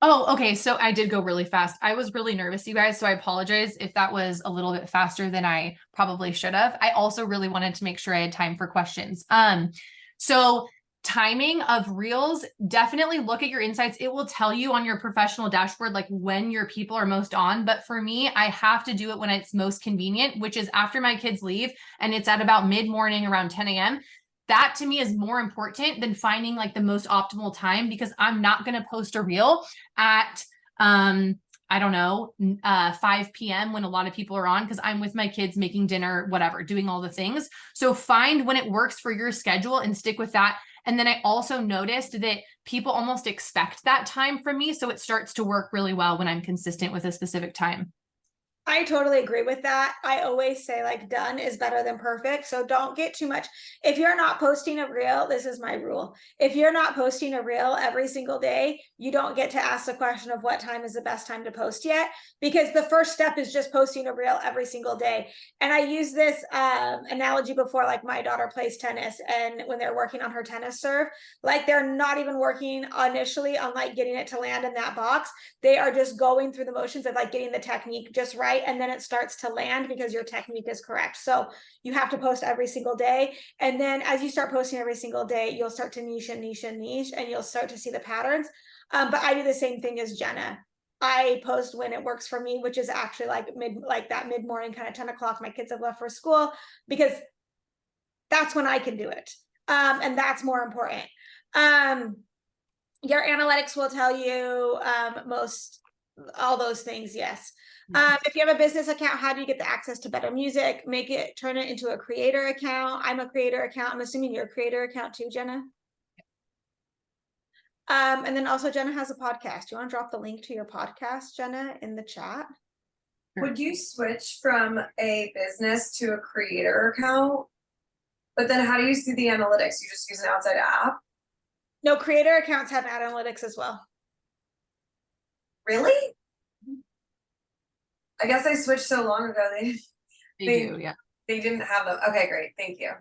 Oh, okay. So I did go really fast. I was really nervous, you guys. So I apologize if that was a little bit faster than I probably should have. I also really wanted to make sure I had time for questions. So timing of reels, definitely look at your insights. It will tell you on your professional dashboard, like when your people are most on. But for me, I have to do it when it's most convenient, which is after my kids leave and it's at about mid-morning around 10 a.m. That to me is more important than finding like the most optimal time, because I'm not going to post a reel at, I don't know, 5 p.m. when a lot of people are on, because I'm with my kids making dinner, whatever, doing all the things. So find when it works for your schedule and stick with that. And then I also noticed that people almost expect that time from me. So it starts to work really well when I'm consistent with a specific time. I totally agree with that. I always say like done is better than perfect. So don't get too much. If you're not posting a reel, this is my rule. If you're not posting a reel every single day, you don't get to ask the question of what time is the best time to post yet, because the first step is just posting a reel every single day. And I use this analogy before, like my daughter plays tennis, and when they're working on her tennis serve, like they're not even working initially on like getting it to land in that box. They are just going through the motions of like getting the technique just right, and then it starts to land because your technique is correct. So you have to post every single day, and then as you start posting every single day, you'll start to niche and niche and niche, and you'll start to see the patterns. But I do the same thing as Jenna. I post when it works for me, which is actually like that mid-morning kind of 10 o'clock. My kids have left for school, because that's when I can do it. And that's more important. Your analytics will tell you all those things. Yes. If you have a business account, how do you get the access to better music? Turn it into a creator account. I'm a creator account. I'm assuming you're a creator account too, Jenna. And then also Jenna has a podcast. Do you want to drop the link to your podcast, Jenna, in the chat? Would you switch from a business to a creator account? But then how do you see the analytics? You just use an outside app? No, creator accounts have analytics as well. Really? I guess I switched so long ago. They do, yeah. They didn't have them. Okay, great. Thank you.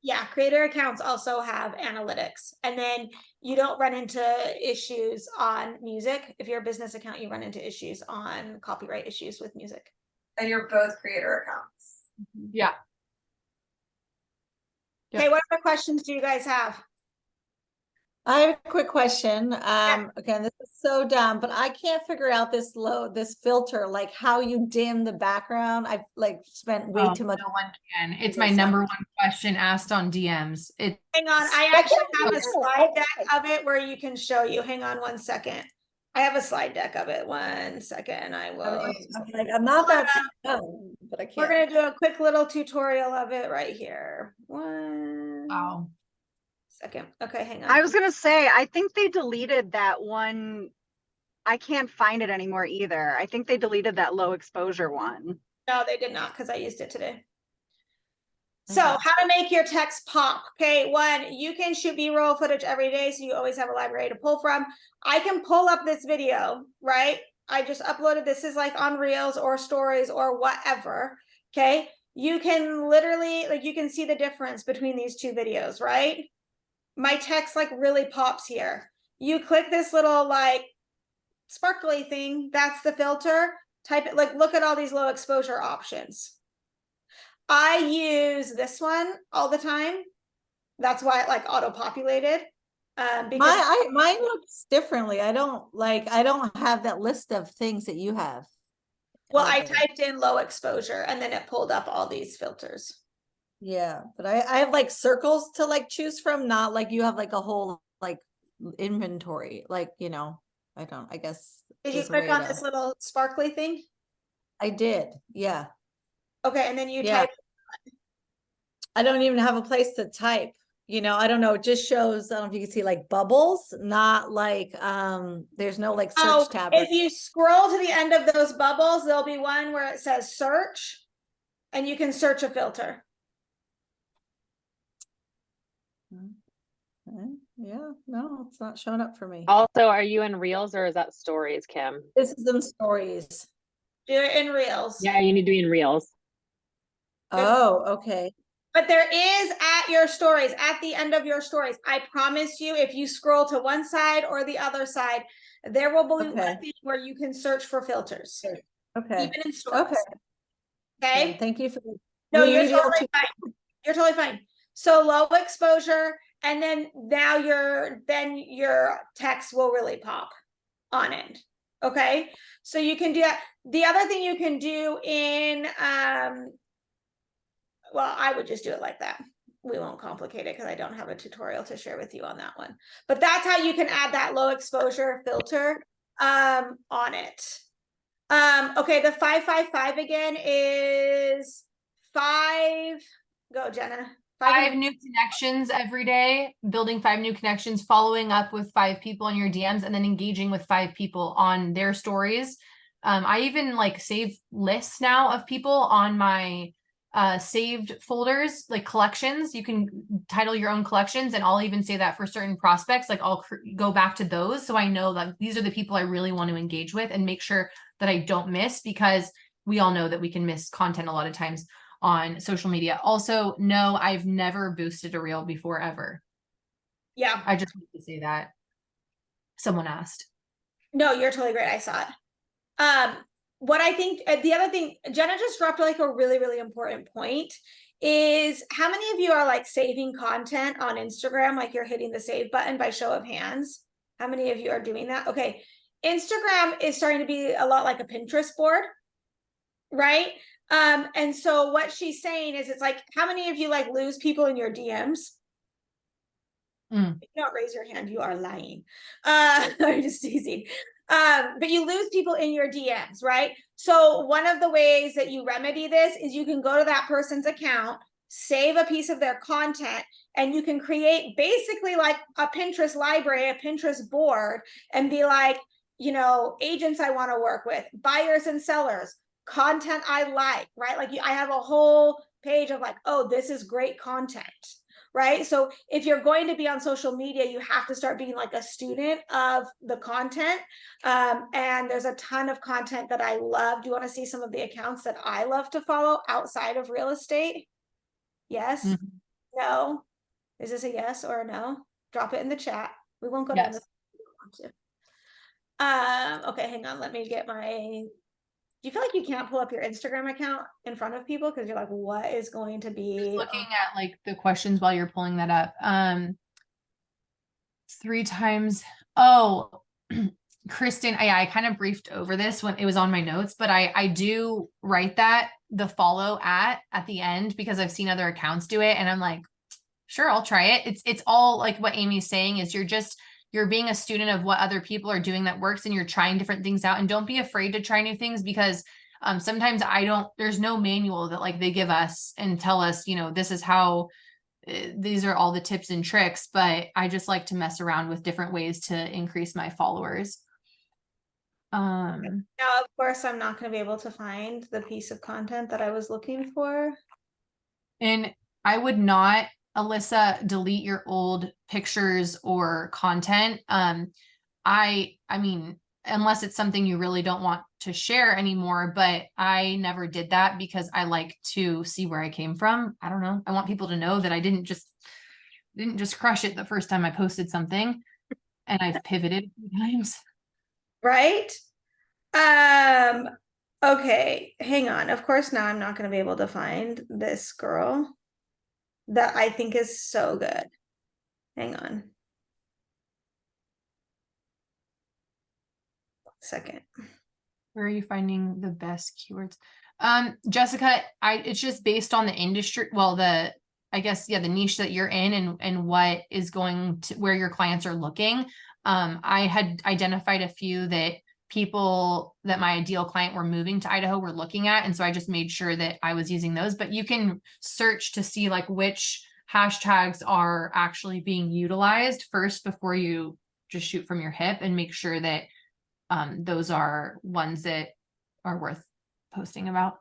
Yeah, creator accounts also have analytics, and then you don't run into issues on music. If you're a business account, you run into issues on copyright issues with music. And you're both creator accounts. Yeah. Okay, what other questions do you guys have? I have a quick question. Again, this is so dumb, but I can't figure out this filter, like how you dim the background. I've like spent way too much. No one can. It's my number one question asked on DMs. Hang on, I actually have a slide deck of it where you can show you. Hang on 1 second. I have a slide deck of it. 1 second. I will. I'm not that dumb, but I can't. We're gonna do a quick little tutorial of it right here. Wow. Second. Okay, hang on. I was gonna say, I think they deleted that one. I can't find it anymore either. I think they deleted that low exposure one. No, they did not, because I used it today. So how to make your text pop. Okay, 1, you can shoot B-roll footage every day, so you always have a library to pull from. I can pull up this video, right? I just uploaded this is like on Reels or Stories or whatever. Okay, you can literally, like, you can see the difference between these two videos, right? My text like really pops here. You click this little like sparkly thing, that's the filter. Type it, like, look at all these low exposure options. I use this one all the time. That's why it like auto-populated. Because mine looks differently. I don't have that list of things that you have. well, I typed in low exposure and then it pulled up all these filters. Yeah, but I have like circles to like choose from, not like you have like a whole like inventory. Like, I guess. Did you click on this little sparkly thing? I did, yeah. Okay, and then you Yeah. type. I don't even have a place to type. I don't know. It just shows, I don't know if you can see like bubbles, not like there's no like search tab. If you scroll to the end of those bubbles, there'll be one where it says search, and you can search a filter. Yeah, no, it's not showing up for me. Also, are you in Reels or is that Stories, Kim? This is in Stories. Do it in Reels. Yeah, you need to be in Reels. Oh, okay. But there is at your stories, at the end of your stories, I promise you, if you scroll to one side or the other side, there will be one thing where you can search for filters. Okay. Even in stories. Okay. Okay. Thank you for. No, you're totally fine. You're totally fine. So low exposure, and then now your text will really pop on it. Okay. So you can do that. The other thing you can do in well, I would just do it like that. We won't complicate it because I don't have a tutorial to share with you on that one. But that's how you can add that low exposure filter on it. Okay, the 555 again is 5. Go, Jenna. 5 new connections every day, building 5 new connections, following up with 5 people on your DMs, and then engaging with 5 people on their stories. I even like save lists now of people on my saved folders, like collections. You can title your own collections, and I'll even say that for certain prospects, like I'll go back to those. So I know that these are the people I really want to engage with and make sure that I don't miss, because we all know that we can miss content a lot of times on social media. Also, no, I've never boosted a reel before, ever. Yeah. I just want to say that. Someone asked. No, you're totally great. I saw it. What I think the other thing, Jenna just dropped like a really, really important point, is how many of you are like saving content on Instagram? Like you're hitting the save button by show of hands. How many of you are doing that? Okay. Instagram is starting to be a lot like a Pinterest board, right? And so what she's saying is, it's like, how many of you like lose people in your DMs? If you don't raise your hand, you are lying. I'm just teasing. But you lose people in your DMs, right? So one of the ways that you remedy this is you can go to that person's account, save a piece of their content, and you can create basically like a Pinterest library, a Pinterest board, and be like, you know, agents I want to work with, buyers and sellers, content I like, right? Like I have a whole page of like, oh, this is great content. Right. So if you're going to be on social media, you have to start being like a student of the content. And there's a ton of content that I love. Do you want to see some of the accounts that I love to follow outside of real estate? Yes. No. Is this a yes or a no? Drop it in the chat. We won't go down this. Okay, hang on. Let me get my. Do you feel like you can't pull up your Instagram account in front of people because you're like, what is going to be? Just looking at like the questions while you're pulling that up. 3 times. Oh, Kristen, I kind of briefed over this when it was on my notes, but I do write that the follow at the end, because I've seen other accounts do it, and I'm like, sure, I'll try it. It's all like what Amy's saying, is you're being a student of what other people are doing that works, and you're trying different things out, and don't be afraid to try new things, because sometimes there's no manual that like they give us and tell us, you know, this is how, these are all the tips and tricks, but I just like to mess around with different ways to increase my followers. Now, of course, I'm not going to be able to find the piece of content that I was looking for. And I would not, Alyssa, delete your old pictures or content. I mean, unless it's something you really don't want to share anymore, but I never did that because I like to see where I came from. I don't know. I want people to know that I didn't just crush it the first time I posted something, and I've pivoted a few times. Right? Okay, hang on. Of course, now I'm not going to be able to find this girl that I think is so good. Hang on. 1 second. Where are you finding the best keywords? Jessica, it's just based on the industry. Well, I guess, yeah, the niche that you're in and what is going to where your clients are looking. I had identified a few that people that my ideal client were moving to Idaho were looking at. And so I just made sure that I was using those, but you can search to see like which hashtags are actually being utilized first before you just shoot from your hip, and make sure that those are ones that are worth posting about.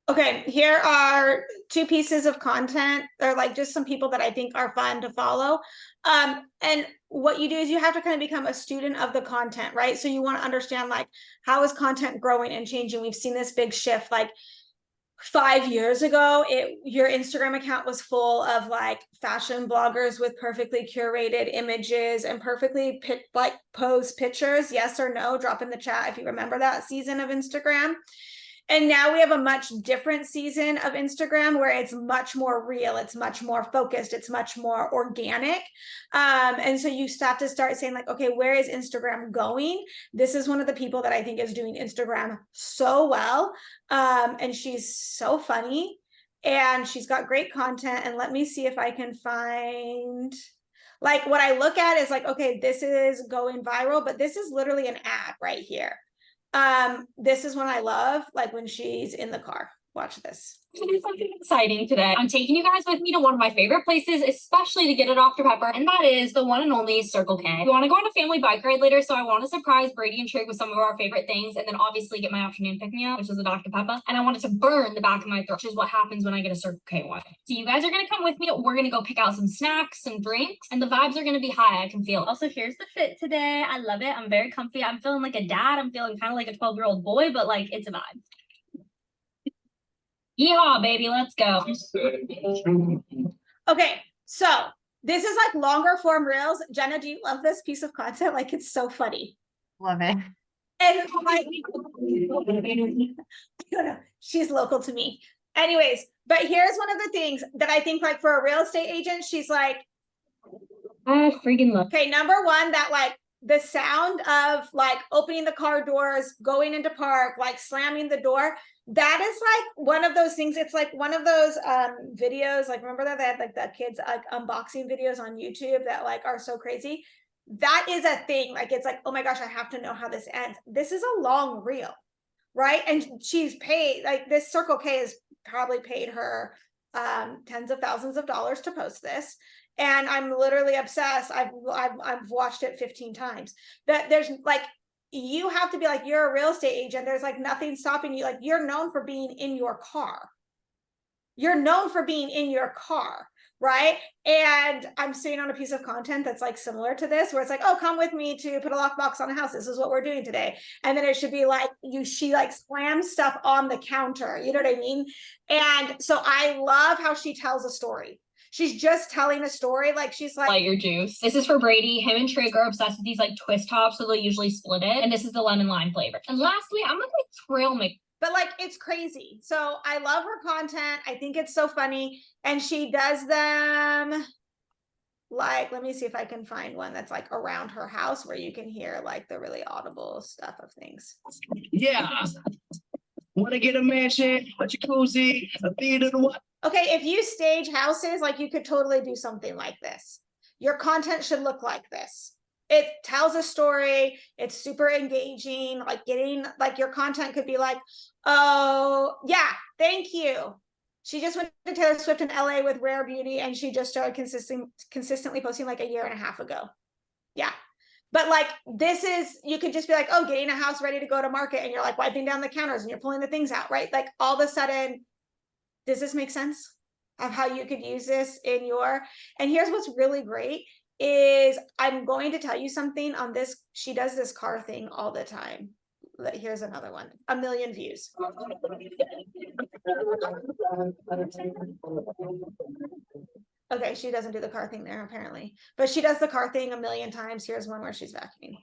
Okay, here are 2 pieces of content. They're like just some people that I think are fun to follow. And what you do is you have to kind of become a student of the content, right? So you want to understand like, how is content growing and changing? We've seen this big shift. Like 5 years ago, your Instagram account was full of like fashion bloggers with perfectly curated images and perfectly posed pictures. Yes or no? Drop in the chat if you remember that season of Instagram. And now we have a much different season of Instagram where it's much more real, it's much more focused, it's much more organic. And so you have to start saying like, okay, where is Instagram going? This is one of the people that I think is doing Instagram so well. And she's so funny and she's got great content. And let me see if I can find, like, what I look at is like, okay, this is going viral, but this is literally an ad right here. This is one I love, like when she's in the car. Watch this. To do something exciting today. I'm taking you guys with me to one of my favorite places, especially to get a Dr. Pepper, and that is the one and only Circle K. We want to go on a family bike ride later, so I want to surprise Brady and Trig with some of our favorite things, and then obviously get my afternoon pick-me-up, which is a Dr. Pepper, and I want it to burn the back of my throat, which is what happens when I get a Circle K one. So you guys are going to come with me. We're going to go pick out some snacks, some drinks, and the vibes are going to be high. I can feel it. Also, here's the fit today. I love it. I'm very comfy. I'm feeling like a dad. I'm feeling kind of like a 12-year-old boy, but like it's a vibe. Yeehaw, baby, let's go. Okay, so this is like longer form reels. Jenna, do you love this piece of content? Like, it's so funny. Love it. And like, I don't know, she's local to me. Anyways, but here's one of the things that I think, like, for a real estate agent, she's like, I freaking love. okay, number one, that like the sound of like opening the car doors, going into park, like slamming the door. That is like one of those things. It's like one of those videos, like remember that they had like the kids like unboxing videos on YouTube that like are so crazy. That is a thing. Like it's like, oh my gosh, I have to know how this ends. This is a long reel, right? And she's paid, like this Circle K has probably paid her tens of thousands of dollars to post this. And I'm literally obsessed. I've watched it 15 times. That there's like, you have to be like, you're a real estate agent. There's like nothing stopping you. Like you're known for being in your car. You're known for being in your car, right? And I'm sitting on a piece of content that's like similar to this, where it's like, oh, come with me to put a lockbox on a house. This is what we're doing today. And then it should be like she like slams stuff on the counter. You know what I mean? And so I love how she tells a story. She's just telling a story. Like she's like, Light your juice. This is for Brady. Him and Trig are obsessed with these like twist tops, so they'll usually split it. And this is the lemon lime flavor. And lastly, I'm gonna like trail mix. but like it's crazy. So I love her content. I think it's so funny. And she does them like, let me see if I can find one that's like around her house where you can hear like the really audible stuff of things. Yeah. Want to get a mansion, a jacuzzi, a theater, what? Okay, if you stage houses, like you could totally do something like this. Your content should look like this. It tells a story. It's super engaging. Like getting, like your content could be like, oh yeah, thank you. She just went to Taylor Swift in LA with Rare Beauty, and she just started consistently posting like a year and a half ago. Yeah. But like, this is, you could just be like, oh, getting a house ready to go to market. And you're like wiping down the counters and you're pulling the things out, right? Like all of a sudden, does this make sense of how you could use this in your, and here's what's really great is I'm going to tell you something on this. She does this car thing all the time. Here's another one, 1 million views. Okay, she doesn't do the car thing there apparently, but she does the car thing 1 million times. Here's one where she's vacuuming.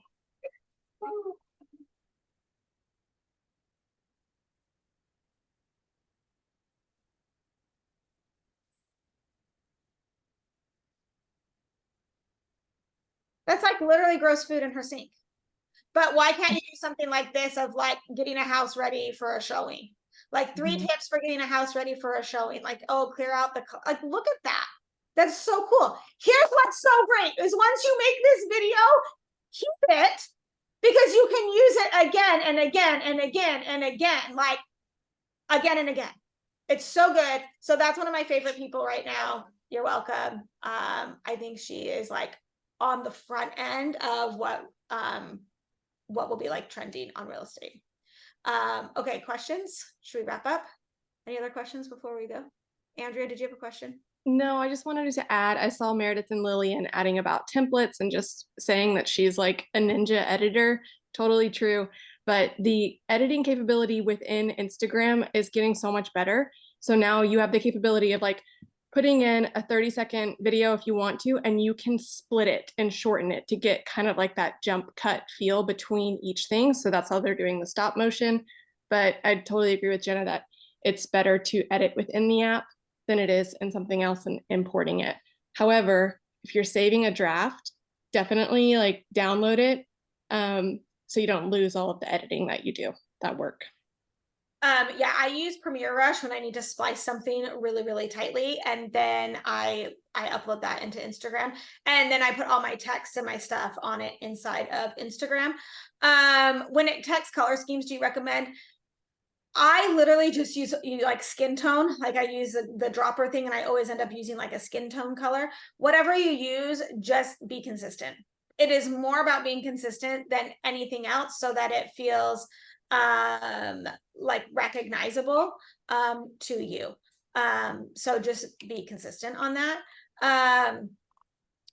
That's like literally gross food in her sink. But why can't you do something like this of like getting a house ready for a showing? Like 3 tips for getting a house ready for a showing. Like, oh, clear out the, like, look at that. That's so cool. Here's what's so great is once you make this video, keep it because you can use it again and again and again and again, like again and again. It's so good. So that's one of my favorite people right now. You're welcome. I think she is like on the front end of what will be like trending on real estate. Okay, questions? Should we wrap up? Any other questions before we go? Andrea, did you have a question? No, I just wanted to add, I saw Meredith and Lillian adding about templates and just saying that she's like a ninja editor. Totally true. But the editing capability within Instagram is getting so much better. So now you have the capability of like putting in a 30-second video if you want to, and you can split it and shorten it to get kind of like that jump cut feel between each thing. So that's how they're doing the stop motion. But I totally agree with Jenna that it's better to edit within the app than it is in something else and importing it. However, if you're saving a draft, definitely like download it so you don't lose all of the editing that you do, that work. Yeah, I use Premiere Rush when I need to splice something really, really tightly. And then I upload that into Instagram. And then I put all my text and my stuff on it inside of Instagram. When it text color schemes, do you recommend? I literally just use like skin tone, like I use the dropper thing, and I always end up using like a skin tone color. Whatever you use, just be consistent. It is more about being consistent than anything else, so that it feels like recognizable to you. So just be consistent on that.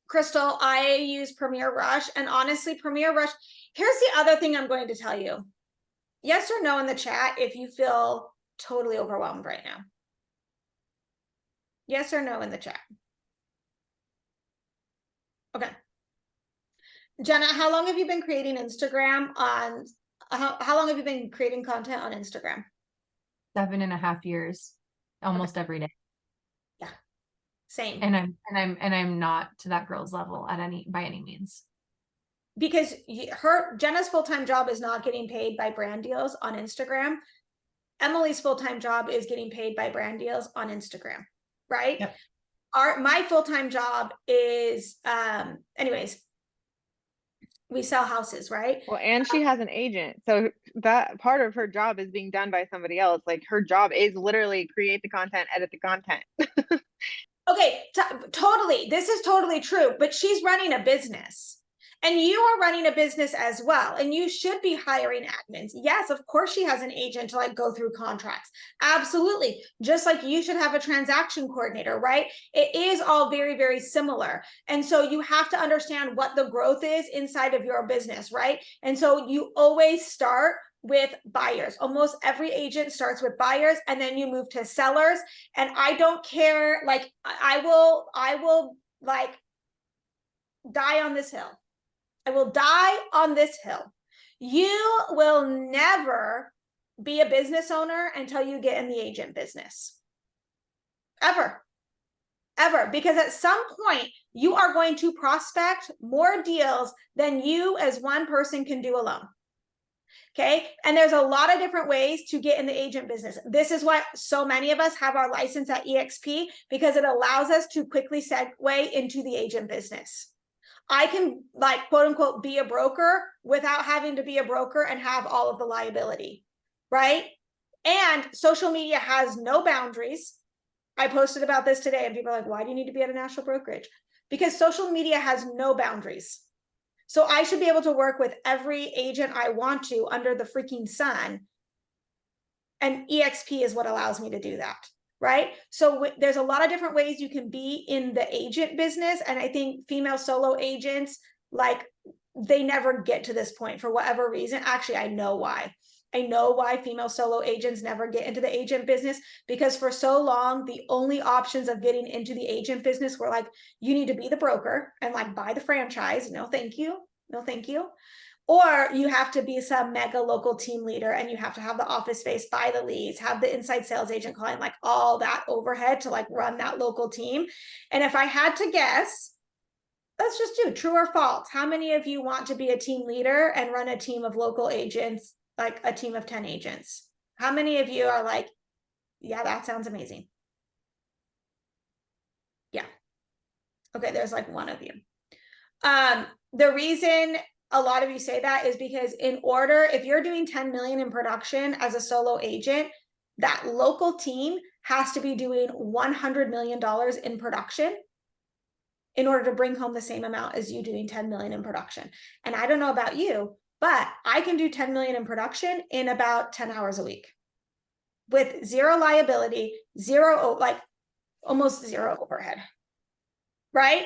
Crystal, I use Premier Rush, and honestly, Premier Rush, here's the other thing I'm going to tell you. Yes or no in the chat if you feel totally overwhelmed right now. Yes or no in the chat. Okay. Jenna, how long have you been creating Instagram on, how long have you been creating content on Instagram? 7.5 years, almost every day. Yeah, same. And I'm not to that girl's level by any means. Because Jenna's full-time job is not getting paid by brand deals on Instagram. Emily's full-time job is getting paid by brand deals on Instagram, right? Yep. My full-time job is, anyways, we sell houses, right? Well, and she has an agent. So that part of her job is being done by somebody else. Like her job is literally create the content, edit the content. Okay, totally. This is totally true, but she's running a business. And you are running a business as well, and you should be hiring admins. Yes, of course she has an agent to like go through contracts. Absolutely. Just like you should have a transaction coordinator, right? It is all very, very similar. And so you have to understand what the growth is inside of your business, right? And so you always start with buyers. Almost every agent starts with buyers, and then you move to sellers. And I don't care, like I will like die on this hill. I will die on this hill. You will never be a business owner until you get in the agent business. Ever. Because at some point, you are going to prospect more deals than you as one person can do alone. Okay. And there's a lot of different ways to get in the agent business. This is why so many of us have our license at EXP, because it allows us to quickly segue into the agent business. I can like quote unquote be a broker without having to be a broker and have all of the liability, right? And social media has no boundaries. I posted about this today and people are like, why do you need to be at a national brokerage? Because social media has no boundaries. So I should be able to work with every agent I want to under the freaking sun. And EXP is what allows me to do that. Right? So there's a lot of different ways you can be in the agent business. And I think female solo agents, like they never get to this point for whatever reason. Actually, I know why. I know why female solo agents never get into the agent business, because for so long, the only options of getting into the agent business were like, you need to be the broker and like buy the franchise. No, thank you. No, thank you. Or you have to be some mega local team leader and you have to have the office space, buy the leads, have the inside sales agent calling, like all that overhead to like run that local team. And if I had to guess, let's just do true or false. How many of you want to be a team leader and run a team of local agents, like a team of 10 agents? How many of you are like, yeah, that sounds amazing? Yeah. Okay, there's like one of you. The reason a lot of you say that is because if you're doing 10 million in production as a solo agent, that local team has to be doing $100 million in production in order to bring home the same amount as you doing 10 million in production. And I don't know about you, but I can do 10 million in production in about 10 hours a week with zero liability, almost zero overhead, right?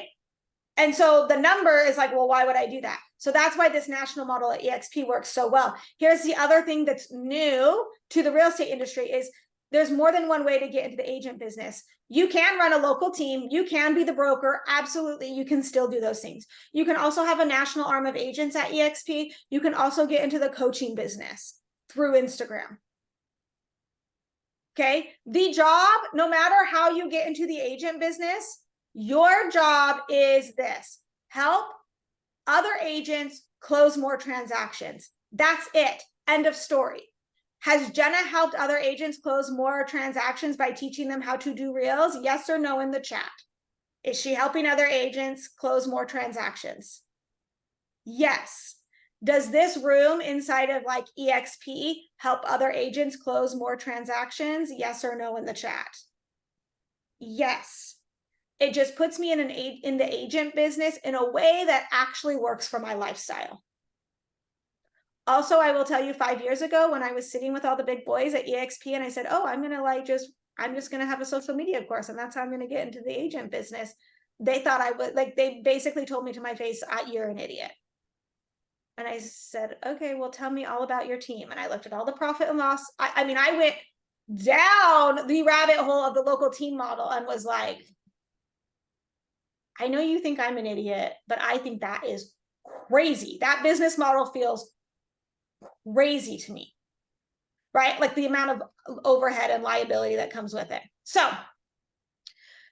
And so the number is like, well, why would I do that? So that's why this national model at EXP works so well. Here's the other thing that's new to the real estate industry is there's more than one way to get into the agent business. You can run a local team. You can be the broker. Absolutely. You can still do those things. You can also have a national arm of agents at EXP. You can also get into the coaching business through Instagram. Okay. The job, no matter how you get into the agent business, your job is this: help other agents close more transactions. That's it. End of story. Has Jenna helped other agents close more transactions by teaching them how to do reels? Yes or no in the chat. Is she helping other agents close more transactions? Yes. Does this room inside of like EXP help other agents close more transactions? Yes or no in the chat? Yes. It just puts me in the agent business in a way that actually works for my lifestyle. Also, I will tell you, 5 years ago when I was sitting with all the big boys at EXP and I said, oh, I'm just going to have a social media course and that's how I'm going to get into the agent business. They thought I would, like, they basically told me to my face, you're an idiot. And I said, okay, well, tell me all about your team. And I looked at all the profit and loss. I mean, I went down the rabbit hole of the local team model and was like, I know you think I'm an idiot, but I think that is crazy. That business model feels crazy to me, right? Like the amount of overhead and liability that comes with it. So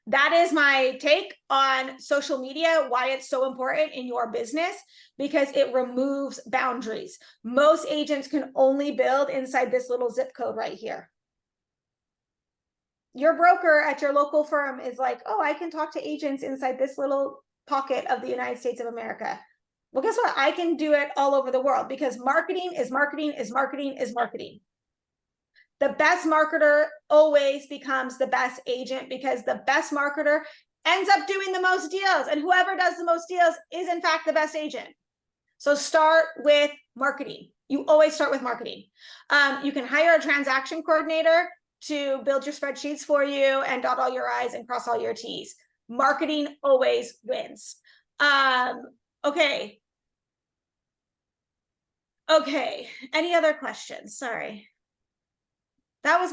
that is my take on social media, why it's so important in your business, because it removes boundaries. Most agents can only build inside this little zip code right here. Your broker at your local firm is like, oh, I can talk to agents inside this little pocket of the United States of America. Well, guess what? I can do it all over the world because marketing is marketing is marketing is marketing. The best marketer always becomes the best agent because the best marketer ends up doing the most deals, and whoever does the most deals is in fact the best agent. So start with marketing. You always start with marketing. You can hire a transaction coordinator to build your spreadsheets for you and dot all your I's and cross all your T's. Marketing always wins. Okay. Any other questions? Sorry. That was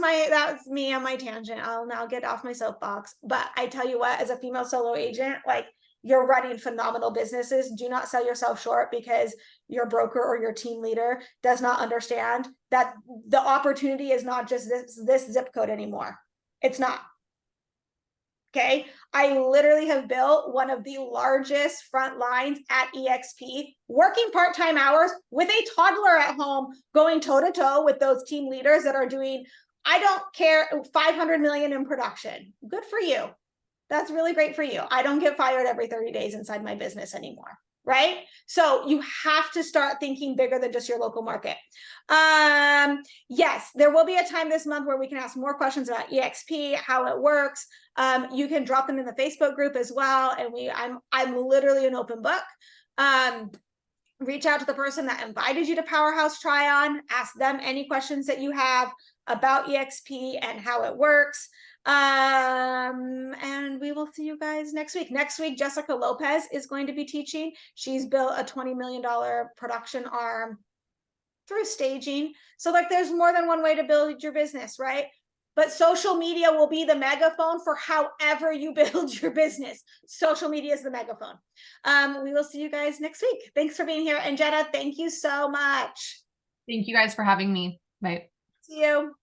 me on my tangent. I'll now get off my soapbox. But I tell you what, as a female solo agent, like, you're running phenomenal businesses. Do not sell yourself short because your broker or your team leader does not understand that the opportunity is not just this zip code anymore. It's not. Okay. I literally have built one of the largest front lines at EXP, working part-time hours with a toddler at home, going toe-to-toe with those team leaders that are doing, I don't care, 500 million in production. Good for you. That's really great for you. I don't get fired every 30 days inside my business anymore, right? So you have to start thinking bigger than just your local market. Yes, there will be a time this month where we can ask more questions about EXP, how it works. You can drop them in the Facebook group as well. And I'm literally an open book. Reach out to the person that invited you to Powerhouse Try On, ask them any questions that you have about EXP and how it works. And we will see you guys next week. Next week, Jessica Lopez is going to be teaching. She's built a $20 million production arm through staging. So like, there's more than one way to build your business, right? But social media will be the megaphone for however you build your business. Social media is the megaphone. We will see you guys next week. Thanks for being here. And Jenna, thank you so much. Thank you guys for having me. Bye. See you.